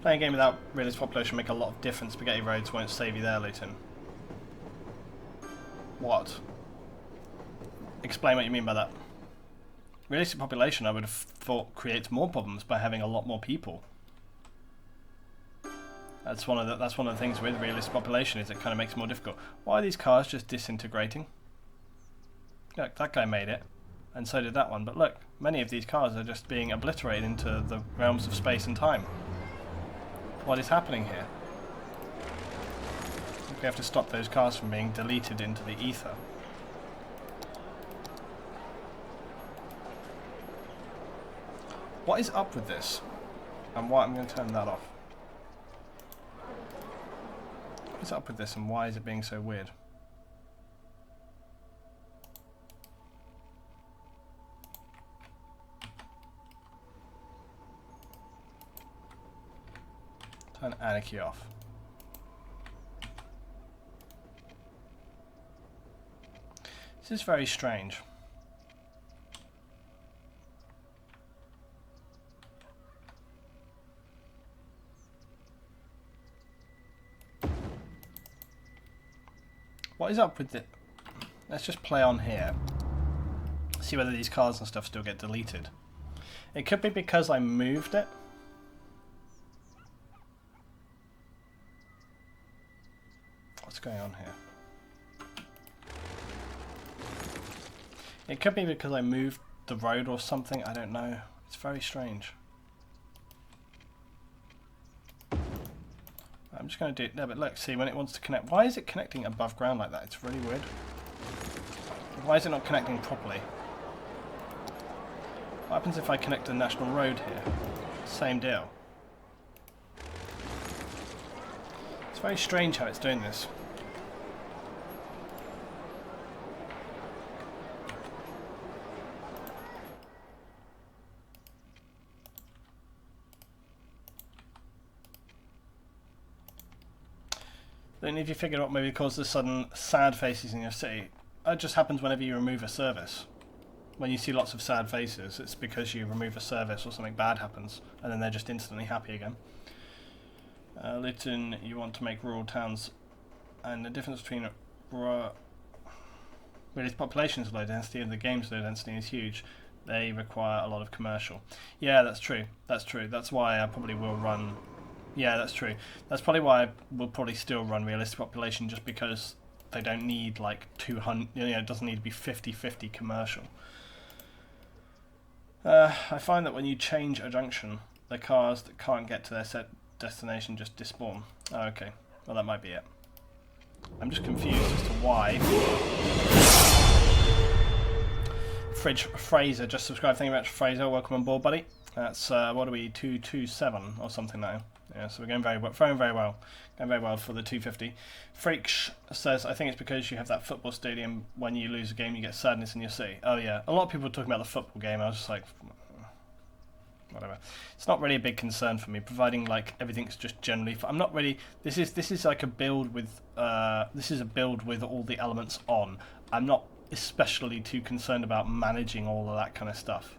Playing a game without realistic population make a lot of difference. Spaghetti roads won't save you there, Luton. What? Explain what you mean by that. Realistic population, I would have thought, creates more problems by having a lot more people. That's one of the things with realistic population, is it kind of makes it more difficult. Why are these cars just disintegrating? Look, that guy made it, and so did that one. But look, many of these cars are just being obliterated into the realms of space and time. What is happening here? I think we have to stop those cars from being deleted into the ether. What is up with this? And why I'm going to turn that off. What is up with this and why is it being so weird? Turn Anarchy off. This is very strange. What is up with it? Let's just play on here. See whether these cars and stuff still get deleted. It could be because I moved it. What's going on here? It could be because I moved the road or something, I don't know. It's very strange. I'm just going to do it there, but look, see when it wants to connect. Why is it connecting above ground like that? It's really weird. Why is it not connecting properly? What happens if I connect a national road here? Same deal. It's very strange how it's doing this. Don't if you figured out maybe cause the sudden sad faces in your city. It just happens whenever you remove a service. When you see lots of sad faces, it's because you remove a service or something bad happens, and then they're just instantly happy again. Luton, you want to make rural towns, and the difference between realistic population's low density and the game's low density is huge. They require a lot of commercial. Yeah, that's true. That's true. That's why I probably will run. Yeah, that's true. That's probably why I will probably still run realistic population, just because they don't need like 200. You know, it doesn't need to be 50-50 commercial. I find that when you change a junction, the cars that can't get to their set destination just despawn. Oh, okay. Well, that might be it. I'm just confused as to why. Fraser just subscribed. Thank you very much, Fraser. Welcome on board, buddy. That's what are we, 227 or something now? Yeah, so we're going very well. Going very well for the 250. Freaksh says, I think it's because you have that football stadium. When you lose a game, you get sadness in your city. Oh yeah, a lot of people are talking about the football game. I was just like, whatever. It's not really a big concern for me, providing like everything's just generally. I'm not really. This is like a build with. This is a build with all the elements on. I'm not especially too concerned about managing all of that kind of stuff.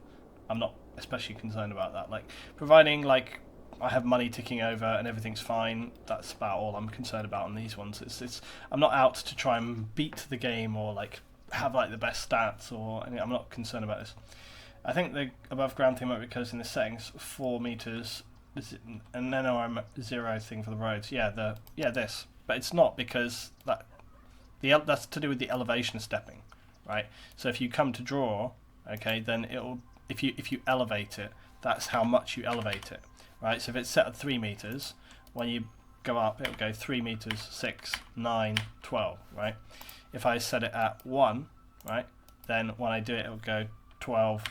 I'm not especially concerned about that. Like providing like I have money ticking over and everything's fine. That's about all I'm concerned about on these ones. It's I'm not out to try and beat the game or like have like the best stats or anything. I'm not concerned about this. I think the above ground thing might be because in the settings 4 meters and then I'm 0 thing for the roads. Yeah, this, but it's not because that's to do with the elevation stepping, right? So if you come to draw, okay, then it'll if you elevate it, that's how much you elevate it. Right, so if it's set at 3 meters, when you go up, it'll go 3 meters, 6, 9, 12, right? If I set it at 1, right, then when I do it, it'll go 12,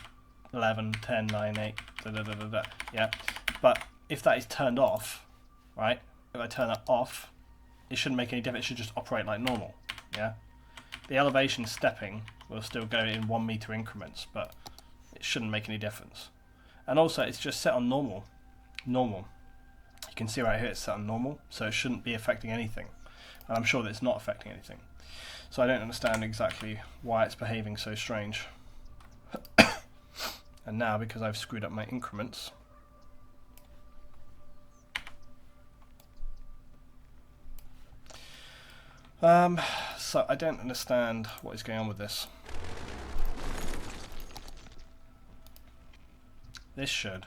11, 10, 9, 8, yeah? But if that is turned off, right, if I turn that off, it shouldn't make any difference, it should just operate like normal, yeah? The elevation stepping will still go in 1 meter increments, but it shouldn't make any difference. And also, it's just set on normal. You can see right here it's set on normal, so it shouldn't be affecting anything, and I'm sure that it's not affecting anything, so I don't understand exactly why it's behaving so strange. And now, because I've screwed up my increments, so I don't understand what is going on with this. This should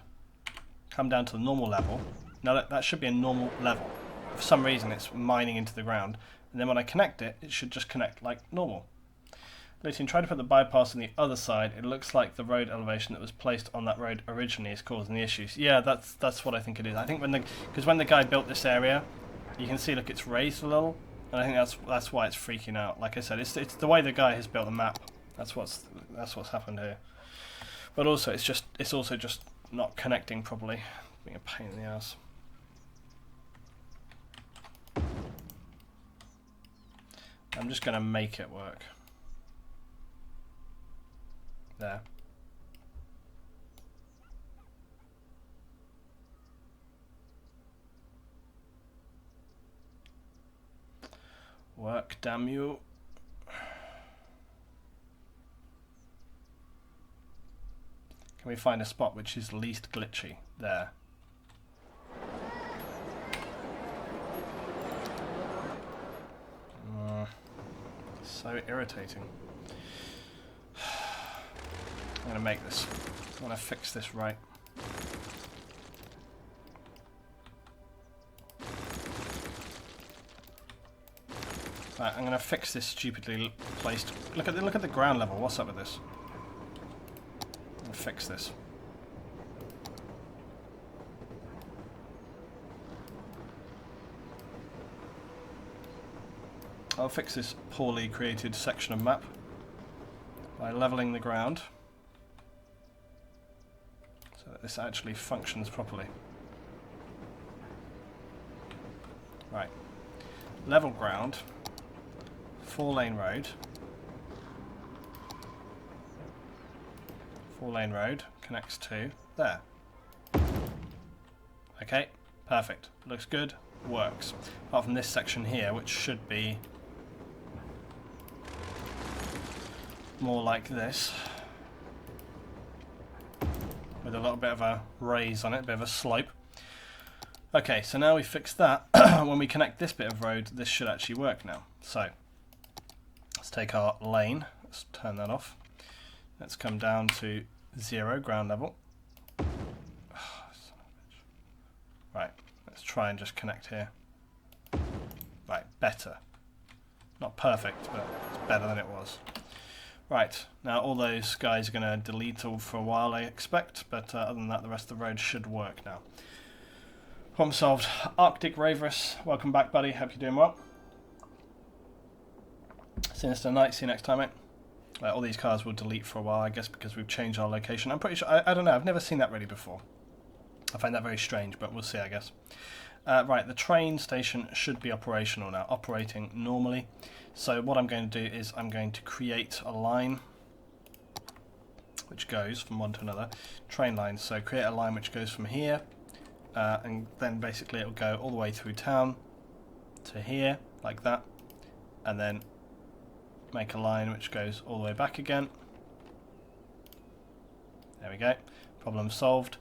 come down to the normal level. Now that should be a normal level. For some reason it's mining into the ground, and then when I connect it, it should just connect like normal. Luton, try to put the bypass on the other side. It looks like the road elevation that was placed on that road originally is causing the issues. Yeah, that's what I think it is. I think when the guy built this area, you can see, look, it's raised a little, and I think that's why it's freaking out. Like I said, it's the way the guy has built the map. That's what's happened here. But also it's also just not connecting properly, being a pain in the ass. I'm just going to make it work. There. Work, damn you. Can we find a spot which is least glitchy? There. So irritating. I'm going to make this. I'm going to fix this right. Right, I'm going to fix this stupidly placed. Look at the ground level. What's up with this? Fix this. I'll fix this poorly created section of map by leveling the ground so that this actually functions properly. Right. Level ground, 4-lane road. 4-lane road connects to there. Okay, perfect. Looks good. works. Apart from this section here, which should be more like this, with a little bit of a raise on it, a bit of a slope. Okay, so now we fix that. When we connect this bit of road, this should actually work now. So let's take our lane, let's turn that off. Let's come down to 0 ground level. Right, let's try and just connect here. Right, better. Not perfect, but it's better than it was. Right, now all those guys are going to delete all for a while, I expect, but other than that, the rest of the road should work now. Problem solved. Arctic Raverus, welcome back, buddy. Hope you're doing well. Sinister Knight, see you next time, mate. All these cars will delete for a while, I guess, because we've changed our location. I'm pretty sure, I don't know, I've never seen that really before. I find that very strange, but we'll see, I guess. Right, the train station should be operational now, operating normally. So what I'm going to do is I'm going to create a line which goes from one to another. Train lines, so create a line which goes from here, and then basically it'll go all the way through town to here, like that, and then make a line which goes all the way back again. There we go, problem solved.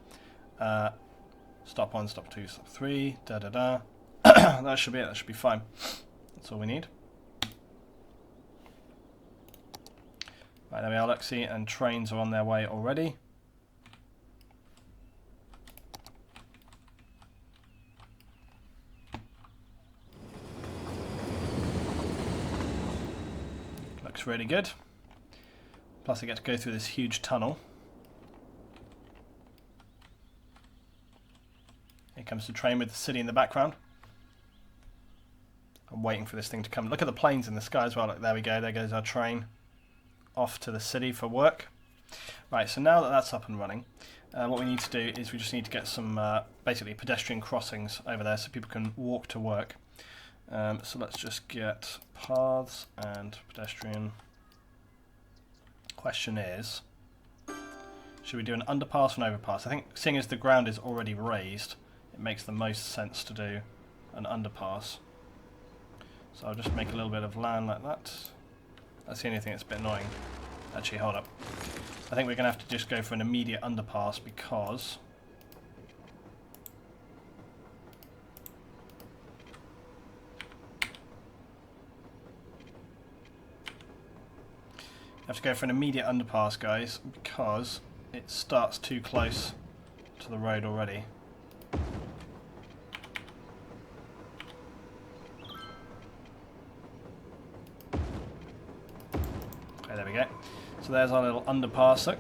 Stop 1, stop 2, stop 3, da-da-da. That should be it, that should be fine. That's all we need. Right, there we are, Lexi, and trains are on their way already. Looks really good. Plus I get to go through this huge tunnel. Here comes the train with the city in the background. I'm waiting for this thing to come. Look at the planes in the sky as well. Look, there we go, there goes our train. Off to the city for work. Right, so now that that's up and running, what we need to do is we just need to get some basically pedestrian crossings over there so people can walk to work. So let's just get paths and pedestrian. Question is, should we do an underpass or an overpass? I think seeing as the ground is already raised, it makes the most sense to do an underpass. So I'll just make a little bit of land like that. That's the only thing that's a bit annoying. Actually, hold up. I think we're going to have to just go for an immediate underpass because have to go for an immediate underpass, guys, because it starts too close to the road already. Okay, there we go. So there's our little underpass. Look.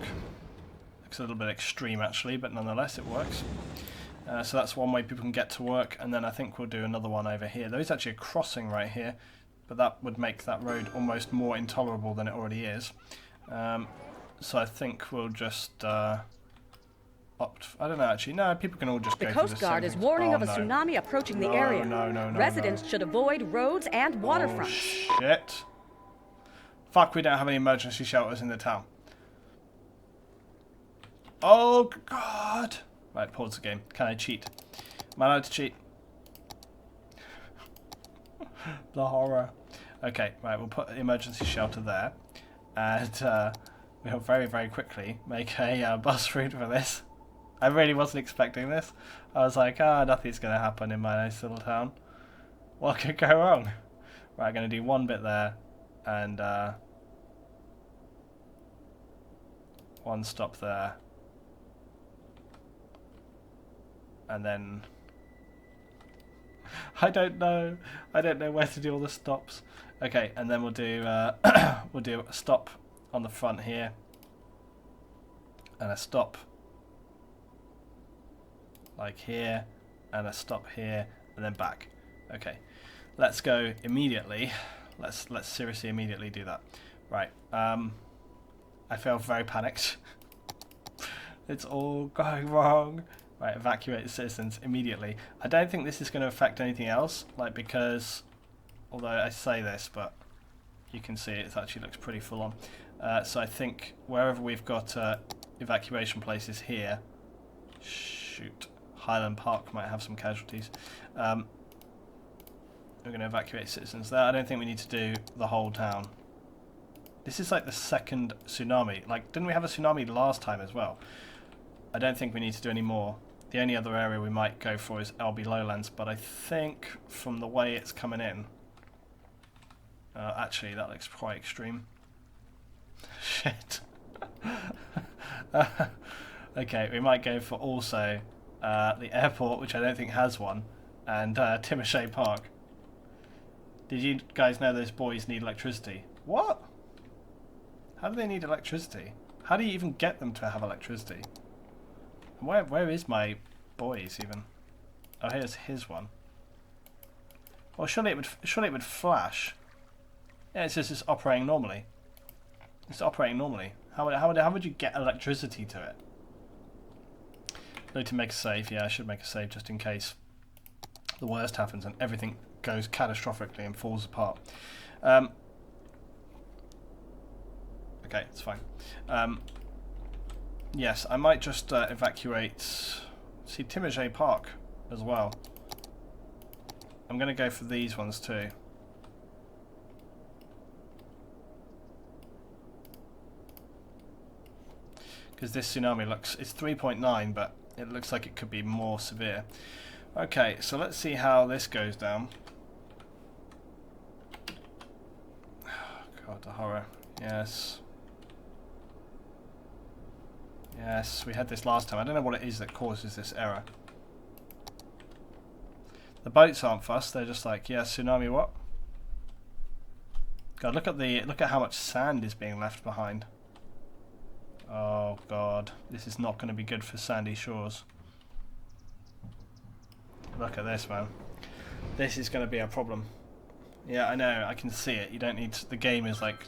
Looks a little bit extreme actually, but nonetheless it works. So that's one way people can get to work, and then I think we'll do another one over here. There is actually a crossing right here, but that would make that road almost more intolerable than it already is. So I think we'll just opt... I don't know, actually. No, people can all just go through The Coast Guard is warning of a tsunami approaching the area. No, Residents should avoid roads and waterfronts. Oh, shit. Fuck, we don't have any emergency shelters in the town. Oh, God. Right, pause the game. Can I cheat? Am I allowed to cheat? The horror. Okay, right, we'll put the emergency shelter there. And we'll very, very quickly make a bus route for this. I really wasn't expecting this. I was like, nothing's going to happen in my nice little town. What could go wrong? Right, I'm going to do one bit there. And one stop there. And then... I don't know where to do all the stops. Okay, and then we'll do we'll do a stop on the front here, and a stop like here, and a stop here, and then back. Okay, let's go immediately. Let's seriously immediately do that. Right. I feel very panicked. It's all going wrong. Right, evacuate the citizens immediately. I don't think this is going to affect anything else, like, because, although I say this, but you can see it actually looks pretty full on. So I think wherever we've got evacuation places here, shoot, Highland Park might have some casualties. We're going to evacuate citizens there. I don't think we need to do the whole town. This is like the second tsunami. Like, didn't we have a tsunami last time as well? I don't think we need to do any more. The only other area we might go for is LB Lowlands, but I think from the way it's coming in... actually, that looks quite extreme. Shit. Okay, we might go for also the airport, which I don't think has one, and Timoshay Park. Did you guys know those boys need electricity? What? How do they need electricity? How do you even get them to have electricity? Where is my boys even? Oh, here's his one. Well, surely it would flash. Yeah, it says it's operating normally. It's operating normally. How would you get electricity to it? Need to make a save. Yeah, I should make a save just in case the worst happens and everything goes catastrophically and falls apart. Okay, it's fine. Yes, I might just evacuate... See, Timoshay Park as well. I'm going to go for these ones too. Because this tsunami looks... It's 3.9, but it looks like it could be more severe. Okay, so let's see how this goes down. God, the horror. Yes. Yes, we had this last time. I don't know what it is that causes this error. The boats aren't fussed. They're just like, yeah, tsunami what? God, look at how much sand is being left behind. Oh God, this is not going to be good for sandy shores. Look at this, man. This is going to be a problem. Yeah, I know. I can see it. You don't need to, the game is like,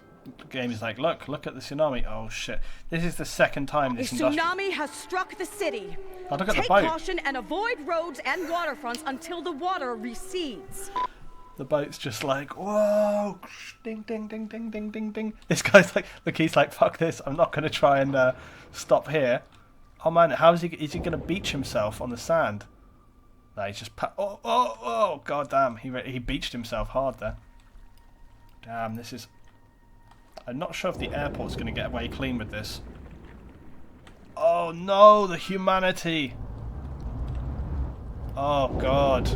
look at the tsunami. Oh shit! This is the second time this tsunami has struck the city. Oh, look at Take the boat. caution and avoid roads and waterfronts until the water recedes. The boat's just like, whoa, ding, ding, ding, ding, ding, ding, ding. This guy's like, look, he's like, fuck this. I'm not going to try and stop here. Oh man, how is he going to beach himself on the sand? No, he's just, oh, god damn. He beached himself hard there. Damn, this is... I'm not sure if the airport's going to get away clean with this. Oh no, the humanity. Oh god.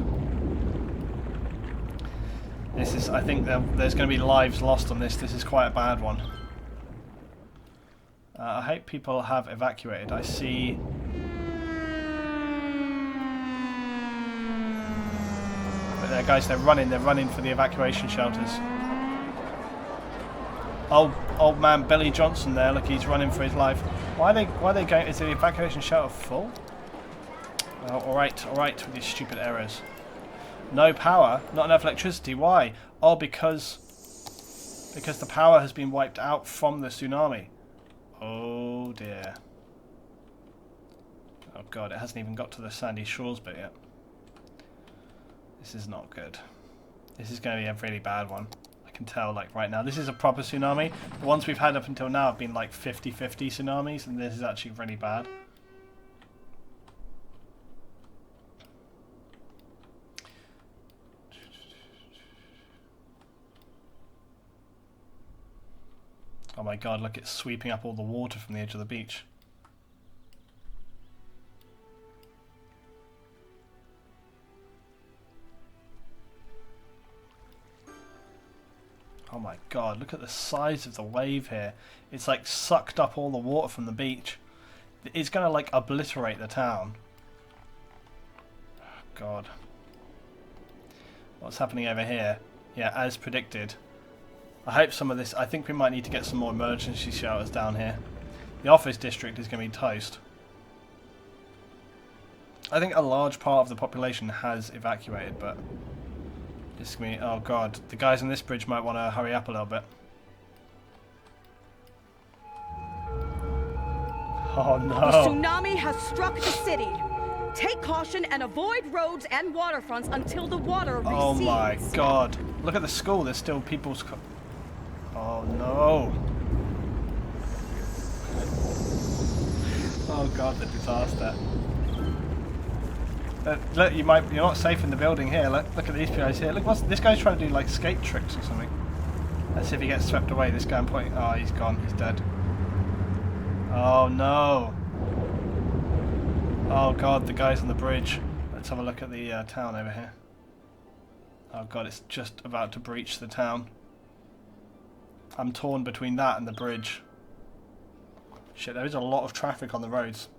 This is, I think there's going to be lives lost on this. This is quite a bad one. I hope people have evacuated. I see... But there, guys, they're running for the evacuation shelters. Oh, old man Billy Johnson there, look, he's running for his life. Why are they going, is the evacuation shelter full? Well, alright, with these stupid errors. No power, not enough electricity. Why? Oh, because the power has been wiped out from the tsunami. Oh dear. Oh god, it hasn't even got to the sandy shores bit yet. This is not good. This is going to be a really bad one. I can tell, like, right now. This is a proper tsunami. The ones we've had up until now have been like 50-50 tsunamis, and this is actually really bad. Oh my god, look, it's sweeping up all the water from the edge of the beach. Oh my god, look at the size of the wave here. It's like sucked up all the water from the beach. It's going to like obliterate the town. Oh god. What's happening over here? Yeah, as predicted. I hope some of this... I think we might need to get some more emergency shelters down here. The office district is going to be toast. I think a large part of the population has evacuated, but... It's going to be... Oh god, the guys on this bridge might want to hurry up a little bit. Oh no! The tsunami has struck the city. Take caution and avoid roads and waterfronts until the water recedes. Oh my god. Look at the school, there's still people's... Oh no. Oh god, the disaster. Look, you're not safe in the building here. Look at these guys here. Look, this guy's trying to do like skate tricks or something. Let's see if he gets swept away. This guy I'm pointing. Oh, he's gone. He's dead. Oh no. Oh god, the guy's on the bridge. Let's have a look at the town over here. Oh god, it's just about to breach the town. I'm torn between that and the bridge. Shit, there is a lot of traffic on the roads.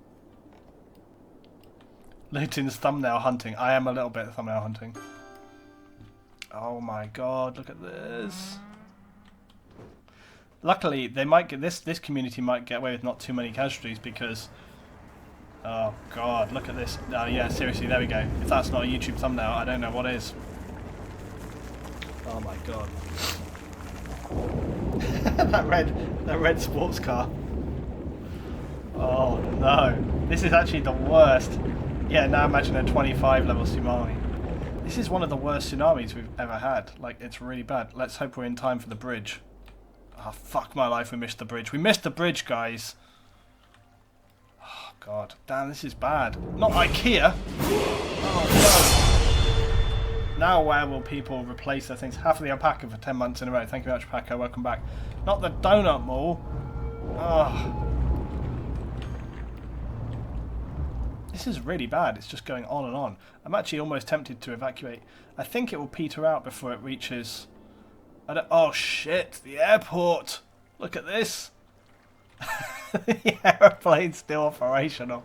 Luton's thumbnail hunting. I am a little bit thumbnail hunting. Oh my god, look at this. Luckily, they might get this community might get away with not too many casualties because oh god, look at this. Oh yeah, seriously, there we go. If that's not a YouTube thumbnail, I don't know what is. Oh my god. that red sports car. Oh no. This is actually the worst. Yeah, now imagine a 25 level tsunami. This is one of the worst tsunamis we've ever had. Like, it's really bad. Let's hope we're in time for the bridge. Oh, fuck my life, we missed the bridge. We missed the bridge, guys. Oh, God. Damn, this is bad. Not IKEA. Oh, no. Now where will people replace their things? Half of the alpaca for 10 months in a row. Thank you very much, Paco. Welcome back. Not the donut mall. Oh. This is really bad. It's just going on and on. I'm actually almost tempted to evacuate. I think it will peter out before it reaches... Oh shit, the airport! Look at this! The aeroplane's still operational.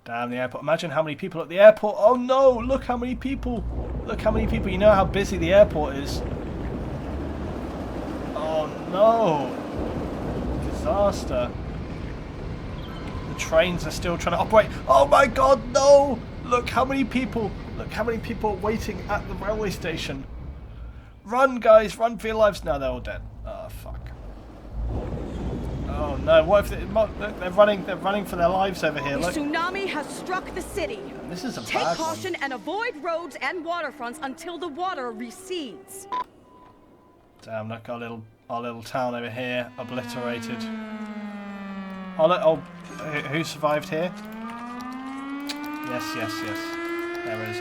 Damn, the airport. Imagine how many people at the airport. Oh no, look how many people. Look how many people. You know how busy the airport is. Oh no. Disaster. Trains are still trying to operate. Oh my god, no! Look how many people. Look how many people are waiting at the railway station. Run, guys, run for your lives. No, they're all dead. Oh fuck. Oh no, what if they're running for their lives over here. Look. A tsunami has struck the city. This is a Take bad caution one. and avoid roads and waterfronts until the water recedes. Damn, look, our little town over here obliterated. Oh, who survived here? Yes. Errors.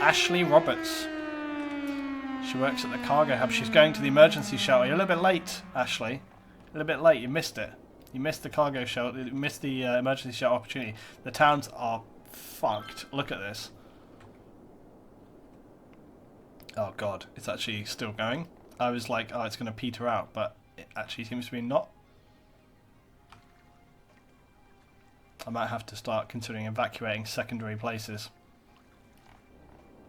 Ashley Roberts. She works at the cargo hub. She's going to the emergency shelter. You're a little bit late, Ashley. A little bit late. You missed it. You missed the cargo shelter. You missed the emergency shelter opportunity. The towns are fucked. Look at this. Oh god, it's actually still going. I was like, oh, it's going to peter out, but it actually seems to be not. I might have to start considering evacuating secondary places.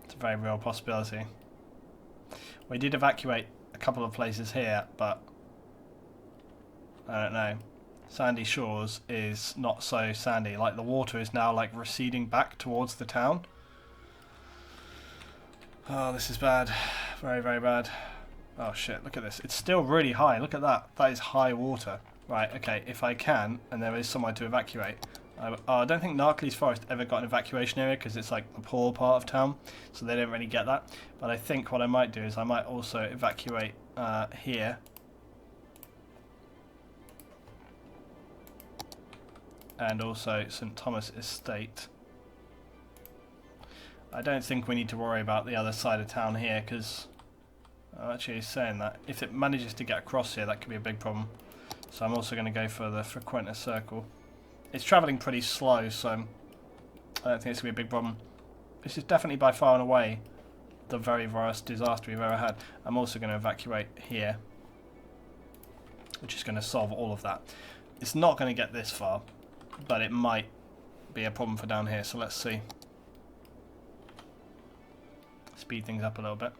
It's a very real possibility. We did evacuate a couple of places here, but I don't know. Sandy Shores is not so sandy. Like the water is now like receding back towards the town. Oh, this is bad. Very, very bad. Oh shit, look at this. It's still really high. Look at that. That is high water. Right, okay, if I can, and there is somewhere to evacuate. I don't think Narcles Forest ever got an evacuation area because it's like the poor part of town, so they don't really get that. But I think what I might do is I might also evacuate here. And also St. Thomas Estate. I don't think we need to worry about the other side of town here because I'm actually saying that if it manages to get across here, that could be a big problem. So I'm also going to go for the Frequentis Circle. It's travelling pretty slow, so I don't think it's going to be a big problem. This is definitely by far and away the very worst disaster we've ever had. I'm also going to evacuate here, which is going to solve all of that. It's not going to get this far, but it might be a problem for down here, so let's see. Speed things up a little bit.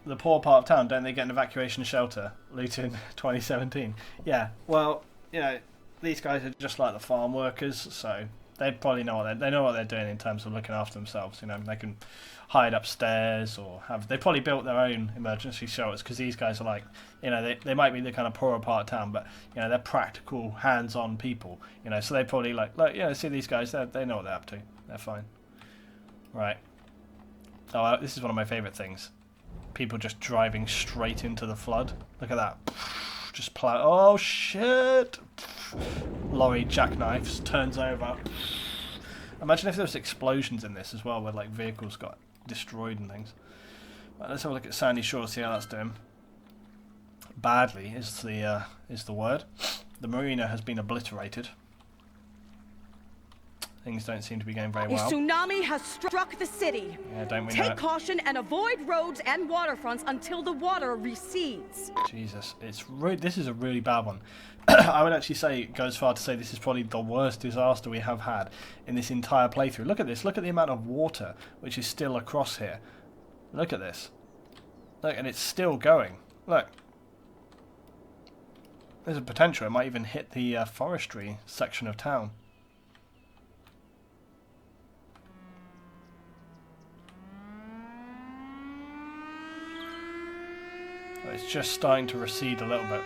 The poor part of town, don't they get an evacuation shelter? Luton 2017. Yeah, well, you know, these guys are just like the farm workers, so they probably know what they know what they're doing in terms of looking after themselves. You know, they can hide upstairs or they probably built their own emergency shelters because these guys are like, you know, they might be the kind of poorer part of town, but you know, they're practical, hands-on people. You know, so they probably like, you know, see these guys, they know what they're up to. They're fine. Right. Oh, this is one of my favourite things. people just driving straight into the flood. Look at that. Just plow. Oh shit! Lorry jackknifes, turns over. Imagine if there was explosions in this as well, where like vehicles got destroyed and things. Right, let's have a look at Sandy Shore, see how that's doing. Badly is the word. The marina has been obliterated. Things don't seem to be going very well. A tsunami has struck the city. Yeah, don't we know Take it? caution and avoid roads and waterfronts until the water recedes. Jesus, this is a really bad one. I would actually say, go as far to say this is probably the worst disaster we have had in this entire playthrough. Look at this. Look at the amount of water which is still across here. Look at this. Look, and it's still going. Look. There's a potential. It might even hit the forestry section of town. It's just starting to recede a little bit.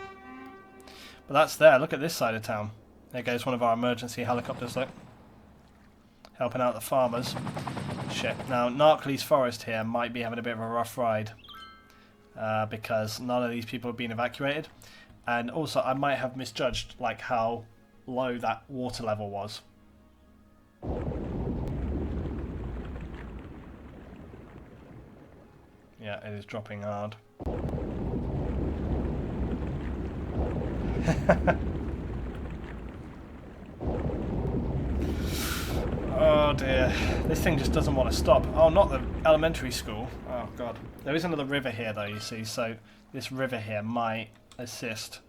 But that's there. Look at this side of town. There goes one of our emergency helicopters, look. Helping out the farmers. Shit. Now, Narcles Forest here might be having a bit of a rough ride. Because none of these people have been evacuated. And also, I might have misjudged like how low that water level was. Yeah, it is dropping hard. Oh dear, this thing just doesn't want to stop. Oh, not the elementary school. Oh god. There is another river here though, you see, so this river here might assist.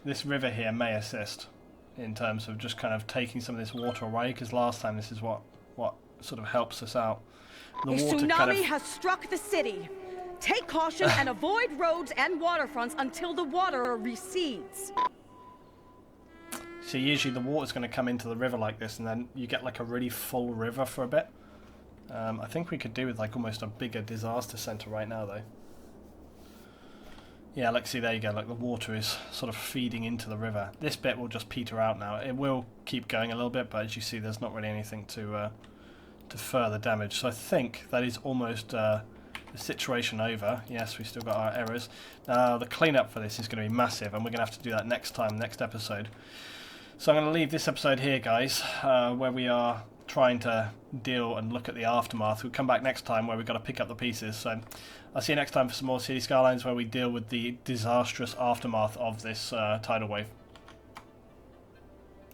This river here may assist in terms of just kind of taking some of this water away, because last time this is what sort of helps us out. The A water tsunami has struck the city. Take caution and avoid roads and waterfronts until the water recedes. So usually the water's going to come into the river like this, and then you get like a really full river for a bit. I think we could do with like almost a bigger disaster centre right now though. Yeah, like see there you go, like the water is sort of feeding into the river. This bit will just peter out now. It will keep going a little bit, but as you see there's not really anything to further damage. So I think that is almost the situation over. Yes, we've still got our errors. Now the cleanup for this is going to be massive, and we're going to have to do that next time, next episode. So I'm going to leave this episode here, guys, where we are trying to deal and look at the aftermath. We'll come back next time where we've got to pick up the pieces. So I'll see you next time for some more City Skylines, where we deal with the disastrous aftermath of this tidal wave.